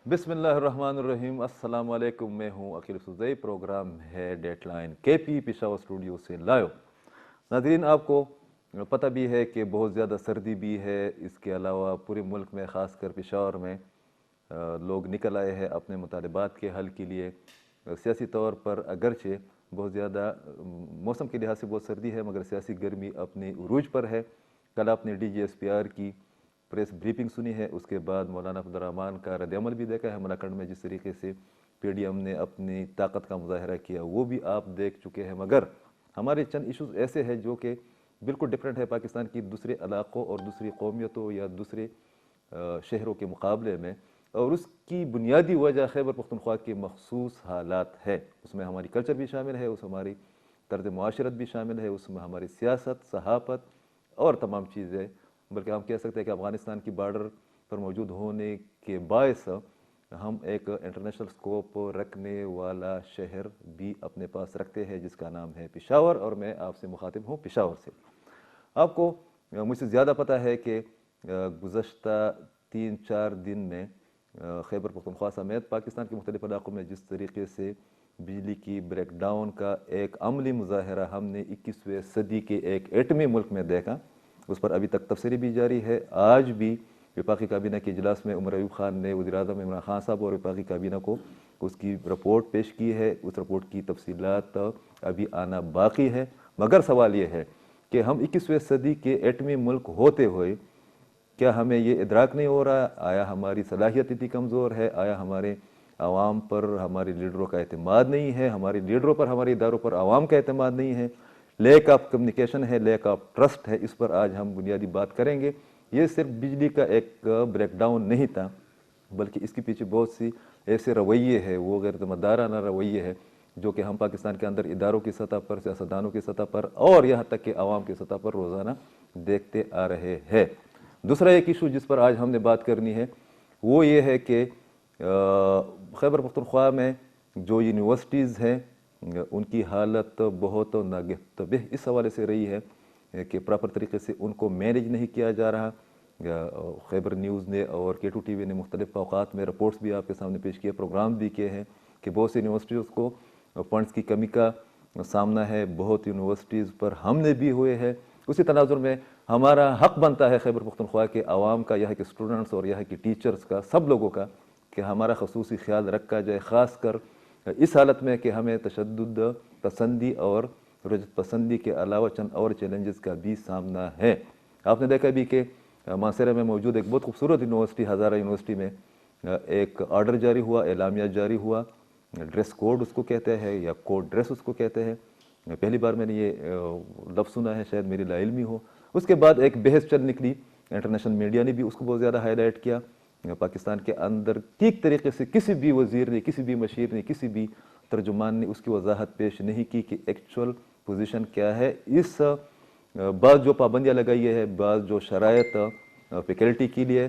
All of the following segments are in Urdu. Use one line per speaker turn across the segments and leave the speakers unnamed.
بسم اللہ الرحمن الرحیم، السلام علیکم۔ میں ہوں عقیل سوزئی، پروگرام ہے ڈیٹ لائن کے پی پشاور اسٹوڈیو سے لائیو۔ ناظرین، آپ کو پتہ بھی ہے کہ بہت زیادہ سردی بھی ہے، اس کے علاوہ پورے ملک میں خاص کر پشاور میں لوگ نکل آئے ہیں اپنے مطالبات کے حل کے لیے۔ سیاسی طور پر اگرچہ بہت زیادہ موسم کے لحاظ سے بہت سردی ہے، مگر سیاسی گرمی اپنے عروج پر ہے۔ کل آپ نے D G S P R کی پریس بریفنگ سنی ہے، اس کے بعد مولانا عبدالرحمن کا رد عمل بھی دیکھا ہے ملاکنڈ میں، جس طریقے سے پی ڈی ایم نے اپنی طاقت کا مظاہرہ کیا وہ بھی آپ دیکھ چکے ہیں۔ مگر ہمارے چند ایشوز ایسے ہیں جو کہ بالکل ڈفرینٹ ہے پاکستان کی دوسرے علاقوں اور دوسری قومیتوں یا دوسرے شہروں کے مقابلے میں، اور اس کی بنیادی وجہ خیبر پختونخوا کے مخصوص حالات ہے۔ اس میں ہماری کلچر بھی شامل ہے، اس ہماری طرز معاشرت بھی شامل ہے، اس میں ہماری سیاست، صحافت اور تمام چیزیں، بلکہ ہم کہہ سکتے ہیں کہ افغانستان کی بارڈر پر موجود ہونے کے باعث ہم ایک انٹرنیشنل سکوپ رکھنے والا شہر بھی اپنے پاس رکھتے ہیں جس کا نام ہے پشاور، اور میں آپ سے مخاطب ہوں پشاور سے۔ آپ کو مجھ سے زیادہ پتہ ہے کہ گزشتہ 3-4 دن میں خیبر پختونخوا سمیت پاکستان کے مختلف علاقوں میں جس طریقے سے بجلی کی بریک ڈاؤن کا ایک عملی مظاہرہ ہم نے 21ویں صدی کے ایک ایٹمی ملک میں دیکھا، اس پر ابھی تک تبصرے بھی جاری ہے۔ آج بھی وفاقی کابینہ کے اجلاس میں عمر ایوب خان نے وزیر اعظم عمران خان صاحب اور وفاقی کابینہ کو اس کی رپورٹ پیش کی ہے۔ اس رپورٹ کی تفصیلات ابھی آنا باقی ہے، مگر سوال یہ ہے کہ ہم 21ویں صدی کے ایٹمی ملک ہوتے ہوئے کیا ہمیں یہ ادراک نہیں ہو رہا؟ آیا ہماری صلاحیت اتنی کمزور ہے؟ آیا ہمارے عوام پر ہمارے لیڈروں کا اعتماد نہیں ہے؟ ہمارے لیڈروں پر، ہمارے اداروں پر عوام کا اعتماد نہیں ہے؟ لیک آف کمیونیکیشن ہے، لیک آف ٹرسٹ ہے۔ اس پر آج ہم بنیادی بات کریں گے۔ یہ صرف بجلی کا ایک بریک ڈاؤن نہیں تھا، بلکہ اس کے پیچھے بہت سی ایسے رویے ہیں، وہ غیر ذمہ دارانہ رویے ہیں جو کہ ہم پاکستان کے اندر اداروں کی سطح پر، سیاستدانوں کی سطح پر اور یہاں تک کہ عوام کی سطح پر روزانہ دیکھتے آ رہے ہیں۔ دوسرا ایک ایشو جس پر آج ہم نے بات کرنی ہے وہ یہ ہے کہ خیبر پختونخوا میں جو یونیورسٹیز ہیں ان کی حالت بہت ناگہتبہ اس حوالے سے رہی ہے کہ پراپر طریقے سے ان کو مینیج نہیں کیا جا رہا۔ خیبر نیوز نے اور K2 ٹی وی نے مختلف اوقات میں رپورٹس بھی آپ کے سامنے پیش کیے، پروگرام بھی کیے ہیں کہ بہت سی یونیورسٹیز کو فنڈز کی کمی کا سامنا ہے، بہت یونیورسٹیز پر حملے بھی ہوئے ہیں۔ اسی تناظر میں ہمارا حق بنتا ہے خیبر پختونخوا کے عوام کا، یہاں کے اسٹوڈنٹس اور یہاں کی ٹیچرز کا، سب لوگوں کا، کہ ہمارا خصوصی خیال رکھا جائے، خاص کر اس حالت میں کہ ہمیں تشدد پسندی اور رجت پسندی کے علاوہ چند اور چیلنجز کا بھی سامنا ہے۔ آپ نے دیکھا بھی کہ مانسہرہ میں موجود ایک بہت خوبصورت یونیورسٹی ہزارہ یونیورسٹی میں ایک آرڈر جاری ہوا، اعلامیہ جاری ہوا، ڈریس کوڈ اس کو کہتے ہیں یا کوڈ ڈریس اس کو کہتے ہیں۔ پہلی بار میں نے یہ لفظ سنا ہے، شاید میری لا علمی ہو۔ اس کے بعد ایک بحث چل نکلی، انٹرنیشنل میڈیا نے بھی اس کو بہت زیادہ ہائی لائٹ کیا۔ پاکستان کے اندر ٹھیک طریقے سے کسی بھی وزیر نے، کسی بھی مشیر نے، کسی بھی ترجمان نے اس کی وضاحت پیش نہیں کی کہ ایکچول پوزیشن کیا ہے۔ اس بعض جو پابندیاں لگائی ہے، بعض جو شرائط فیکلٹی کے لیے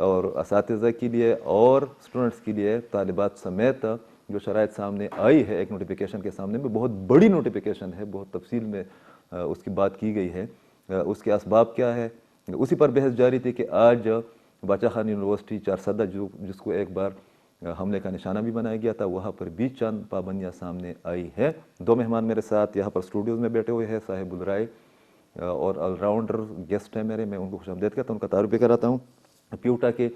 اور اساتذہ کے لیے اور اسٹوڈنٹس کے لیے، طالبات سمیت جو شرائط سامنے آئی ہے ایک نوٹیفیکیشن کے سامنے میں، بہت بڑی نوٹیفیکیشن ہے، بہت تفصیل میں اس کی بات کی گئی ہے۔ اس کے اسباب کیا ہے، اسی پر بحث جاری تھی کہ آج باچا خان یونیورسٹی چارسدہ جس کو ایک بار حملے کا نشانہ بھی بنایا گیا تھا، وہاں پر بھی چند پابندیاں سامنے آئی ہے۔ دو مہمان میرے ساتھ یہاں پر اسٹوڈیوز میں بیٹھے ہوئے ہیں، صاحب الرائے اور آل راؤنڈر گیسٹ ہیں میرے، میں ان کو خوش آمدید کہتا ہوں، ان کا تعارف بھی کراتا ہوں۔ پیوٹا کے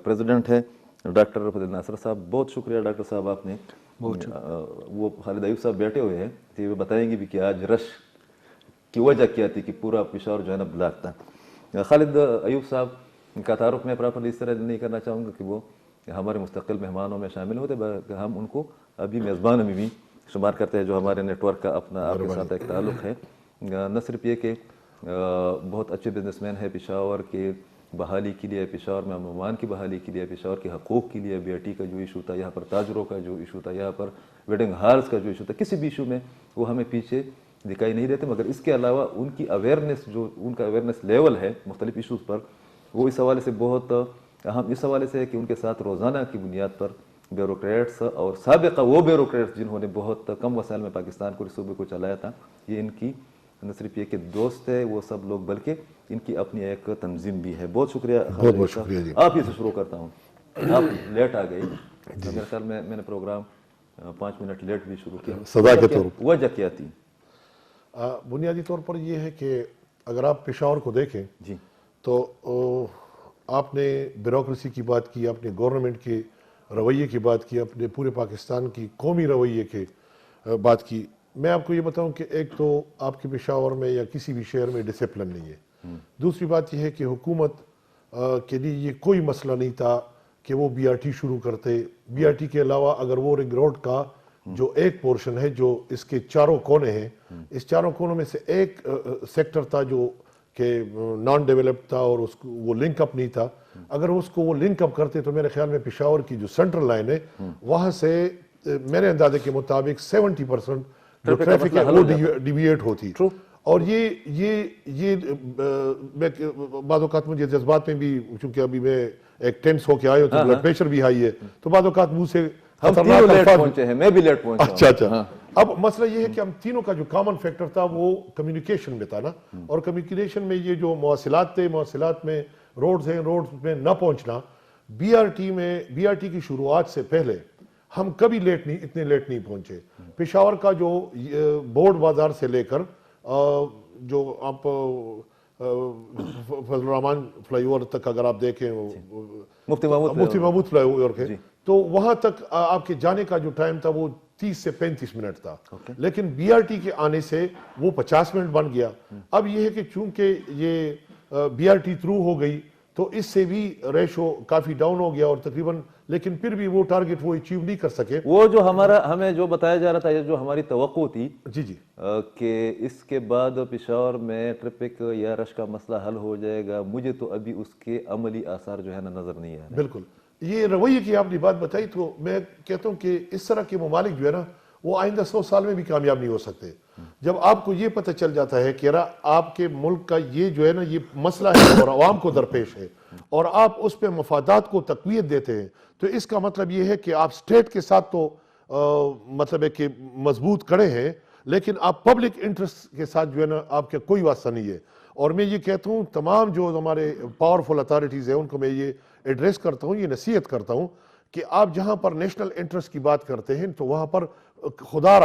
پریزیڈنٹ ہیں ڈاکٹر فضل ناصر صاحب، بہت شکریہ ڈاکٹر صاحب، آپ نے وہ خالد ایوب صاحب بیٹھے ہوئے ہیں، تو وہ بتائیں گے بھی کہ آج رش کی وجہ کیا تھی کہ پورا پشاور جو ہے نا بلاک تھا۔ خالد ایوب صاحب کا تعارف میں پراپرلی اس طرح نہیں کرنا چاہوں گا کہ وہ ہمارے مستقل مہمانوں میں شامل ہوتے، بلکہ ہم ان کو ابھی میزبان میں بھی شمار کرتے ہیں، جو ہمارے نیٹ ورک کا اپنا آپ کے ساتھ ایک تعلق ہے۔ نہ صرف یہ کہ بہت اچھے بزنس مین ہے، پشاور کے بحالی کے لیے، پشاور میں امن کی بحالی کے لیے، پشاور کے حقوق کے لیے، بی آئی ٹی کا جو ایشو تھا، یہاں پر تاجروں کا جو ایشو تھا، یہاں پر ویڈنگ ہالز کا جو ایشو تھا، کسی بھی ایشو میں وہ ہمیں پیچھے دکھائی نہیں دیتے۔ مگر اس کے علاوہ ان کی اویئرنیس، جو ان کا اویئرنیس لیول ہے مختلف ایشوز پر، وہ اس حوالے سے بہت اہم اس حوالے سے ہے کہ ان کے ساتھ روزانہ کی بنیاد پر بیوروکریٹس اور سابقہ وہ بیوروکریٹس جنہوں نے بہت کم وسائل میں پاکستان کو، اس صوبے کو چلایا تھا، یہ ان کی نہ صرف یہ کہ دوست ہے وہ سب لوگ، بلکہ ان کی اپنی ایک تنظیم بھی ہے۔ بہت شکریہ خالد
بہت شکریہ جی۔
آپ ہی سے شروع کرتا ہوں۔ آپ لیٹ آ گئی, میرے خیال میں نے پروگرام 5 منٹ لیٹ بھی شروع کیا,
صدا کے طور پر.
وجہ کیا تھی؟
بنیادی طور پر یہ ہے کہ اگر آپ پشاور کو دیکھیں
جی
تو آپ نے بیوروکریسی کی بات کی, آپ نے گورنمنٹ کے رویے کی بات کی, آپ نے پورے پاکستان کی قومی رویے کی بات کی. میں آپ کو یہ بتاؤں کہ ایک تو آپ کے پشاور میں یا کسی بھی شہر میں ڈسپلن نہیں ہے. دوسری بات یہ ہے کہ حکومت کے لیے یہ کوئی مسئلہ نہیں تھا کہ وہ بی آر ٹی شروع کرتے. بی آر ٹی کے علاوہ اگر وہ رنگ روڈ کا جو ایک پورشن ہے جو اس کے چاروں کونے ہیں, اس چاروں کونوں میں سے ایک سیکٹر تھا جو کہ نان ڈیولپڈ تھا اور اس کو وہ لنک اپ نہیں تھا, اگر اس کو وہ لنک اپ کرتے تو میرے خیال میں پشاور کی جو سینٹرل لائن ہے وہاں سے میرے اندازے کے مطابق 70% جو ٹریفک ہے وہ ڈیویٹ ہوتی. اور یہ میں بعض اوقات مجھے جذبات میں بھی, چونکہ ابھی میں ایک ٹینس ہو کے آئے ہو تو بلڈ پریشر بھی ہائی ہے, تو بعض اوقات منہ سے
ہم تینوں لیٹ پہنچے ہیں, میں بھی لیٹ پہنچا ہوں.
اچھا. اب مسئلہ یہ ہے کہ ہم تینوں کا جو کامن فیکٹر تھا وہ کمیونیکیشن میں تھا نا, اور کمیونیکیشن میں یہ جو مواصلات تھے, مواصلات میں روڈز ہیں, روڈز میں نہ پہنچنا. بی آر ٹی کی شروعات سے پہلے ہم کبھی اتنے لیٹ نہیں پہنچے. پشاور کا جو بورڈ بازار سے لے کر جو آپ فضل الرحمان فلائی اوور تک اگر آپ دیکھیں,
مفتی
محمود فلائی اوور کے, تو وہاں تک آپ کے جانے کا جو ٹائم تھا وہ 30 سے 35 منٹ تھا. لیکن بی آر ٹی کے آنے سے وہ 50 منٹ بن گیا. اب یہ ہے کہ چونکہ یہ بی آر ٹی تھرو ہو گئی تو اس سے بھی ریشو کافی ڈاؤن ہو گیا, اور تقریباً لیکن پھر بھی وہ ٹارگٹ وہ اچیو نہیں کر سکے.
وہ جو ہمیں جو بتایا جا رہا تھا, جو ہماری توقع تھی
جی
کہ اس کے بعد پشاور میں ٹریفک یا رش کا مسئلہ حل ہو جائے گا, مجھے تو ابھی اس کے عملی آثار جو ہے نا نظر نہیں آ رہے.
بالکل یہ رویے کی آپ نے بات بتائی, تو میں کہتا ہوں کہ اس طرح کے ممالک جو ہے نا وہ آئندہ 100 سال میں بھی کامیاب نہیں ہو سکتے. جب آپ کو یہ پتہ چل جاتا ہے کہ آپ کے ملک کا یہ جو ہے نا یہ مسئلہ ہے اور عوام کو درپیش ہے, اور آپ اس پہ مفادات کو تقویت دیتے ہیں, تو اس کا مطلب یہ ہے کہ آپ سٹیٹ کے ساتھ تو مطلب ہے کہ مضبوط کڑے ہیں, لیکن آپ پبلک انٹرسٹ کے ساتھ جو ہے نا آپ کا کوئی واسطہ نہیں ہے. اور میں یہ کہتا ہوں تمام جو ہمارے پاورفل اتھارٹیز ہیں ان کو میں یہ ایڈریس کرتا ہوں, یہ نصیحت کرتا ہوں کہ آپ جہاں پر نیشنل انٹرسٹ کی بات کرتے ہیں تو وہاں پر خدا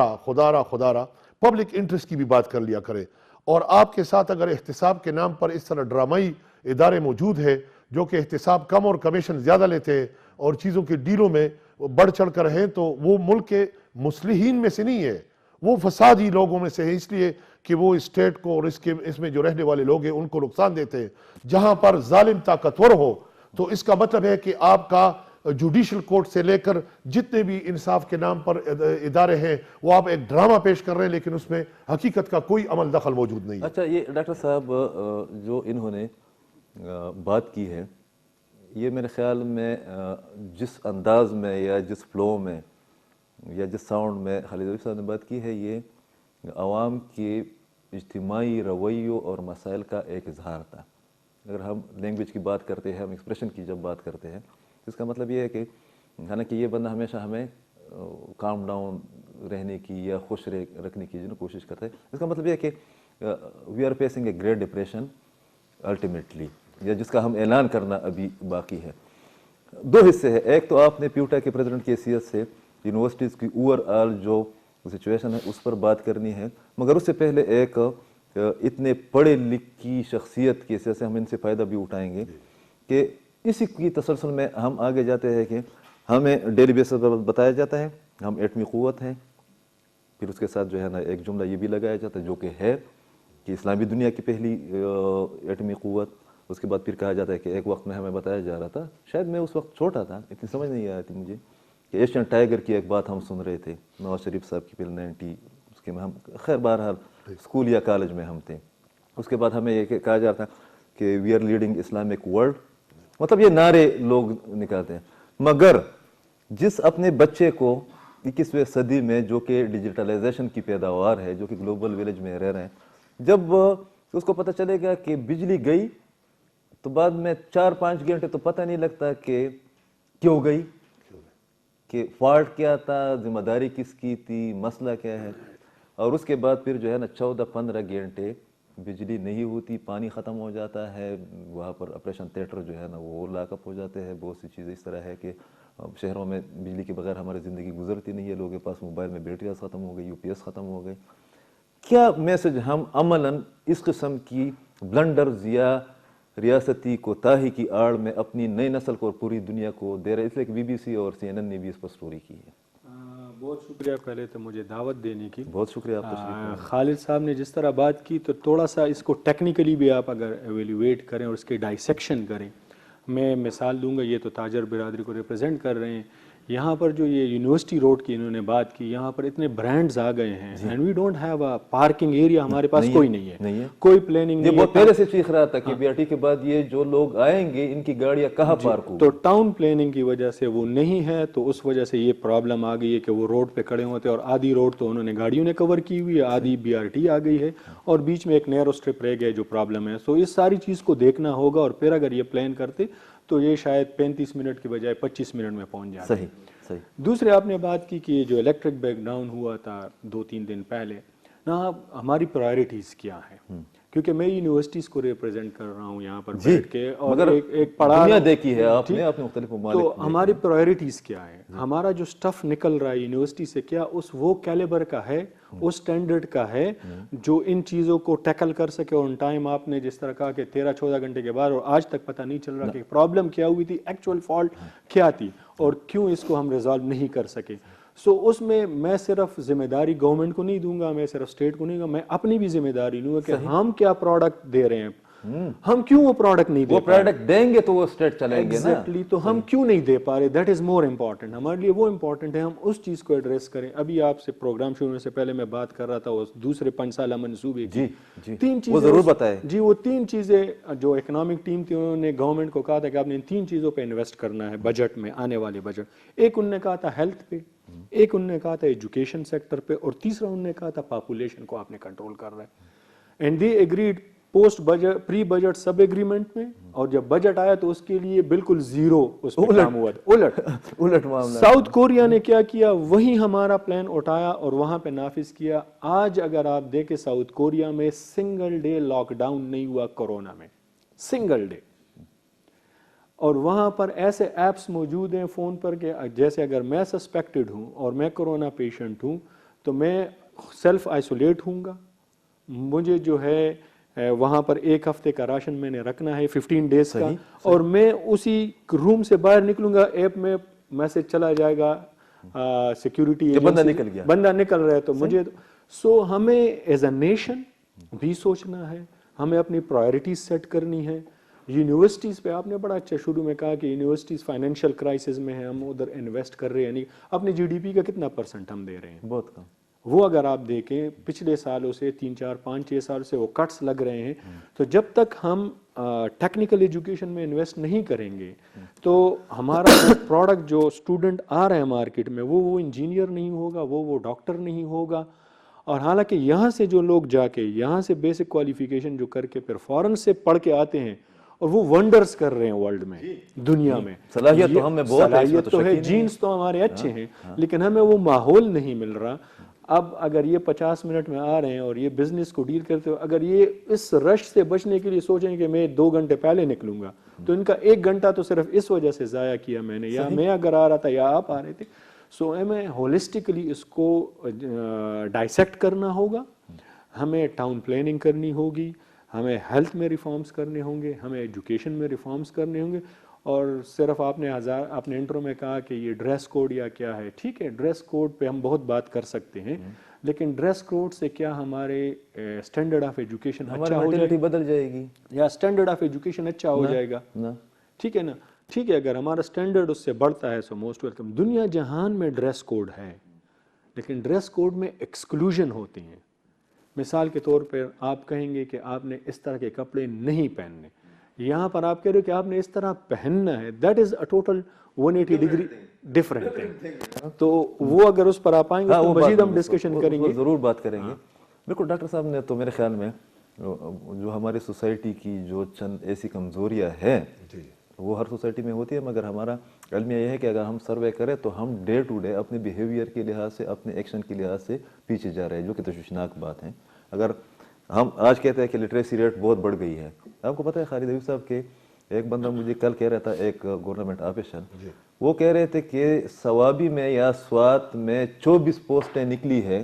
را پبلک انٹرسٹ کی بھی بات کر لیا کرے. اور آپ کے ساتھ اگر احتساب کے نام پر اس طرح ڈرامائی ادارے موجود ہیں جو کہ احتساب کم اور کمیشن زیادہ لیتے ہیں اور چیزوں کے ڈیلوں میں بڑھ چڑھ کر ہیں, تو وہ ملک کے مصلحین میں سے نہیں ہے, وہ فسادی لوگوں میں سے ہے, اس لیے کہ وہ اسٹیٹ کو اور اس میں جو رہنے والے لوگ ہیں ان کو نقصان دیتے ہیں. جہاں پر ظالم طاقتور ہو تو اس کا مطلب ہے کہ آپ کا جوڈیشل کورٹ سے لے کر جتنے بھی انصاف کے نام پر ادارے ہیں وہ آپ ایک ڈرامہ پیش کر رہے ہیں, لیکن اس میں حقیقت کا کوئی عمل دخل موجود نہیں ہے.
اچھا, یہ ڈاکٹر صاحب جو انہوں نے بات کی ہے, یہ میرے خیال میں جس انداز میں یا جس فلو میں یا جس ساؤنڈ میں خالد عفیف صاحب نے بات کی ہے, یہ عوام کے اجتماعی رویوں اور مسائل کا ایک اظہار تھا. اگر ہم لینگویج کی بات کرتے ہیں, ہم ایکسپریشن کی جب بات کرتے ہیں, تو اس کا مطلب یہ ہے کہ حالانکہ یہ بندہ ہمیشہ ہمیں کام ڈاؤن رہنے کی یا خوش رکھنے کی جو کوشش کرتا ہے, اس کا مطلب یہ ہے کہ we are facing a great depression ultimately, یا جس کا ہم اعلان کرنا ابھی باقی ہے. 2 حصے ہیں, ایک تو آپ نے پیوٹا کے پریزیڈنٹ کی حیثیت سے یونیورسٹیز کی اوور آل جو سچویشن ہے اس پر بات کرنی ہے, مگر اس سے پہلے ایک اتنے پڑھے لکھی شخصیت کی حیثیت سے ہم ان سے فائدہ بھی اٹھائیں گے کہ اسی کی تسلسل میں ہم آگے جاتے ہیں کہ ہمیں ڈیلی بیسس پر بتایا جاتا ہے ہم ایٹمی قوت ہیں, پھر اس کے ساتھ جو ہے نا ایک جملہ یہ بھی لگایا جاتا ہے جو کہ ہے کہ اسلامی دنیا کی پہلی ایٹمی قوت. اس کے بعد پھر کہا جاتا ہے کہ ایک وقت میں ہمیں بتایا جا رہا تھا, شاید میں اس وقت چھوٹا تھا, اتنی سمجھ نہیں آئی تھی مجھے, کہ ایشین ٹائیگر کی ایک بات ہم سن رہے تھے, نواز شریف صاحب کی پہلے 90 اس کے میں ہم خیر بہرحال اسکول یا کالج میں ہم تھے. اس کے بعد ہمیں یہ کہا جاتا ہے کہ we are leading Islamic world, مطلب یہ نعرے لوگ نکالتے ہیں. مگر جس اپنے بچے کو 21ویں صدی میں جو کہ ڈیجیٹلائزیشن کی پیداوار ہے, جو کہ گلوبل ویلیج میں رہ رہے ہیں, جب اس کو پتہ چلے گا کہ بجلی گئی تو بعد میں 4-5 گھنٹے تو پتہ نہیں لگتا کہ کیوں گئی, کہ فالٹ کیا تھا, ذمہ داری کس کی تھی, مسئلہ کیا ہے. اور اس کے بعد پھر جو ہے نا 14-15 گھنٹے بجلی نہیں ہوتی، پانی ختم ہو جاتا ہے، وہاں پر آپریشن تھیٹر جو ہے نا وہ لاک اپ ہو جاتے ہیں. بہت سی چیزیں اس طرح ہے کہ شہروں میں بجلی کے بغیر ہماری زندگی گزرتی نہیں ہے. لوگوں کے پاس موبائل میں بیٹریاں ختم ہو گئی، یو پی ایس ختم ہو گئے. کیا میسج ہم عملاً اس قسم کی بلنڈرز یا ریاستی کوتاہی کی آڑ میں اپنی نئی نسل کو اور پوری دنیا کو دے رہے ہیں؟ اس لیے کہ بی بی سی اور سی این این نے بھی اس پر سٹوری کی ہے.
بہت شکریہ پہلے تو مجھے دعوت دینے کی.
بہت شکریہ آپ تشریف.
خالد صاحب نے جس طرح بات کی تو تھوڑا سا اس کو ٹیکنیکلی بھی آپ اگر ایویلیویٹ کریں اور اس کی ڈائسیکشن کریں. میں مثال دوں گا، یہ تو تاجر برادری کو ریپرزینٹ کر رہے ہیں. یہاں پر جو یہ یونیورسٹی روڈ کی انہوں نے بات کی، یہاں پر اتنے برانڈز آ گئے ہیں and we don't have a parking area. ہمارے پاس کوئی نہیں ہے، کوئی پلاننگ
یہ
نہیں ہے.
بہت پہلے سے چیخ رہا تھا کہ بی آر ٹی کے بعد یہ جو لوگ آئیں گے ان کی گاڑیاں کہاں پارک ہوں.
تو ٹاؤن پلاننگ کی وجہ سے وہ نہیں ہے، تو اس وجہ سے یہ پرابلم آ گئی ہے کہ وہ روڈ پہ کھڑے ہوتے ہیں اور آدھی روڈ تو انہوں نے گاڑیوں نے کور کی ہوئی ہے، آدھی بی آر ٹی آ گئی ہے اور بیچ میں ایک نیرو اسٹرپ رہ گیا جو پرابلم ہے. سو اس ساری چیز کو دیکھنا ہوگا اور پھر اگر یہ پلان کرتے تو یہ شاید 35 منٹ کی بجائے 25 منٹ میں پہنچ جاتے.
صحیح.
دوسرے آپ نے بات کی کہ جو الیکٹرک بیک ڈاؤن ہوا تھا 2-3 دن پہلے نا، ہماری پرائرٹیز کیا ہے؟ کیونکہ میں یونیورسٹیز کو ریپرزینٹ کر رہا ہوں یہاں پر بیٹھ کے اور ایک پڑھا
دنیا دیکھی ہے آپ نے اپنے مختلف ممالک.
تو ہماری پرائرٹیز کیا ہے؟ ہمارا جو سٹف نکل رہا ہے یونیورسٹی سے کیا اس وہ کیلیبر کا ہے، اس سٹینڈرڈ کا ہے جو ان چیزوں کو ٹیکل کر سکے. اور ان ٹائم آپ نے جس طرح کہا کہ 13-14 گھنٹے کے بعد اور آج تک پتہ نہیں چل رہا کہ پرابلم کیا ہوئی تھی، ایکچوئل فالٹ کیا تھی اور کیوں اس کو ہم ریزالو نہیں کر سکے. سو اس میں صرف ذمہ داری گورنمنٹ کو نہیں دوں گا، میں صرف اسٹیٹ کو نہیں دوں گا، میں اپنی بھی ذمہ داری لوں گا کہ ہم کیا پروڈکٹ دے رہے ہیں، ہم کیوں وہ پروڈکٹ نہیں دے.
وہ پروڈکٹ دیں گے تو وہ اسٹیٹ چلیں گے نا.
ایگزیکٹلی. تو ہم کیوں نہیں دے پا رہے؟ That is more important. ہمارے لیے وہ امپورٹنٹ ہے ہم اس چیز کو ایڈریس کریں. ابھی آپ سے پروگرام شروع ہونے سے پہلے میں بات کر رہا تھا وہ دوسرے 5 سالہ منصوبے کی. 3 چیزیں
وہ ضرور بتائیں.
جی وہ 3 چیزیں جو اکنامک ٹیم تھی انہوں نے گورنمنٹ کو کہا تھا کہ آپ نے ان 3 چیزوں پہ انویسٹ کرنا ہے بجٹ میں، آنے والے بجٹ. ایک انہوں نے کہا تھا ہیلتھ پہ، ایک انہوں نے کہا تھا ایجوکیشن سیکٹر پہ، اور تیسرا انہوں نے کہا تھا پاپولیشن کو آپ نے کنٹرول کر رہا ہے. And they agreed post budget pre budget سب ایگریمنٹ میں. اور جب بجٹ آیا تو اس کے لیے بالکل زیرو اس پہ کام ہوا تھا. الٹ معاملہ. ساؤتھ کوریا نے کیا کیا؟ وہی ہمارا پلان اٹھایا اور وہاں پہ نافذ کیا. آج اگر آپ دیکھیں ساؤتھ کوریا میں سنگل ڈے لاک ڈاؤن نہیں ہوا کورونا میں، سنگل ڈے. اور وہاں پر ایسے ایپس موجود ہیں فون پر کہ جیسے اگر میں سسپیکٹڈ ہوں اور میں کورونا پیشنٹ ہوں تو میں سیلف آئسولیٹ ہوں گا. مجھے جو ہے وہاں پر 1 ہفتے کا راشن میں نے رکھنا ہے 15 ڈیز کا. اور میں اسی روم سے باہر نکلوں گا، ایپ میں میسج چلا جائے گا سیکیورٹی بندہ نکل رہا ہے تو مجھے. سو ہمیں ایز اے نیشن بھی سوچنا ہے، ہمیں اپنی پرائرٹیز سیٹ کرنی ہے. یونیورسٹیز پہ آپ نے بڑا اچھا شروع میں کہا کہ یونیورسٹیز فائنینشیل کرائسس میں ہیں، ہم ادھر انویسٹ کر رہے ہیں نہیں. اپنے جی ڈی پی کا کتنا % ہم دے رہے ہیں؟
بہت کم.
وہ اگر آپ دیکھیں پچھلے سالوں سے 3-4-5-6 سال سے وہ کٹس لگ رہے ہیں. تو جب تک ہم ٹیکنیکل ایجوکیشن میں انویسٹ نہیں کریں گے تو ہمارا جو پروڈکٹ جو اسٹوڈنٹ آ رہے ہیں مارکیٹ میں وہ انجینئر نہیں ہوگا، وہ ڈاکٹر نہیں ہوگا. اور حالانکہ یہاں سے جو لوگ جا کے یہاں سے بیسک کوالیفیکیشن جو کر کے پھر فورن سے پڑھ کے آتے ہیں اور وہ ونڈرز کر رہے ہیں ورلڈ میں، دنیا میں.
صلاحیت تو ہمیں بہت
ہے، جینز تو ہمارے اچھے ہیں لیکن ہمیں وہ ماحول نہیں مل رہا. اب اگر یہ 50 منٹ میں آ رہے ہیں اور یہ بزنس کو ڈیل کرتے ہو، اگر یہ اس رش سے بچنے کے لیے سوچیں کہ میں 2 گھنٹے پہلے نکلوں گا تو ان کا 1 گھنٹہ تو صرف اس وجہ سے ضائع کیا میں نے، یا میں اگر آ رہا تھا یا آپ آ رہے تھے. سو ہمیں ہولسٹکلی اس کو ڈائسیکٹ کرنا ہوگا. ہمیں ٹاؤن پلاننگ کرنی ہوگی، ہمیں ہیلتھ میں ریفارمز کرنے ہوں گے، ہمیں ایجوکیشن میں ریفارمز کرنے ہوں گے. اور صرف آپ نے انٹرو میں کہا کہ یہ ڈریس کوڈ یا کیا ہے، ٹھیک ہے ڈریس کوڈ پہ ہم بہت بات کر سکتے ہیں لیکن ڈریس کوڈ سے کیا ہمارے اسٹینڈرڈ آف ایجوکیشن اچھا ہو جائے گا،
بدل جائے گی
یا اسٹینڈرڈ آف ایجوکیشن اچھا ہو جائے گا؟ ٹھیک ہے نا. ٹھیک ہے اگر ہمارا اسٹینڈرڈ اس سے بڑھتا ہے سو موسٹ ویلکم. دنیا جہان میں ڈریس کوڈ ہے لیکن ڈریس کوڈ میں ایکسکلوژن ہوتی ہیں. مثال کے طور پر آپ کہیں گے کہ آپ نے اس طرح کے کپڑے نہیں پہننے، یہاں پر آپ کہہ رہے ہو کہ آپ نے اس طرح پہننا ہے. That is a total 180 degree different thing. تو وہ اگر اس پر آپ آئیں گے تو مزید ہم ڈسکشن کریں گے،
ضرور بات کریں گے. بالکل ڈاکٹر صاحب نے تو میرے خیال میں جو ہماری سوسائٹی کی جو چند ایسی کمزوریاں ہیں وہ ہر سوسائٹی میں ہوتی ہے، مگر ہمارا المیہ یہ ہے کہ اگر ہم سروے کریں تو ہم ڈے ٹو ڈے اپنے بیہیویئر کے لحاظ سے اپنے ایکشن کے لحاظ سے پیچھے جا رہے ہیں، جو کہ تشویشناک بات ہے. اگر ہم آج کہتے ہیں کہ لٹریسی ریٹ بہت بڑھ گئی ہے. آپ کو پتہ ہے خالد ایوب صاحب کے ایک بندہ مجھے کل کہہ رہا تھا, ایک گورنمنٹ آفیشل, وہ کہہ رہے تھے کہ ثوابی میں یا سوات میں 24 پوسٹیں نکلی ہے,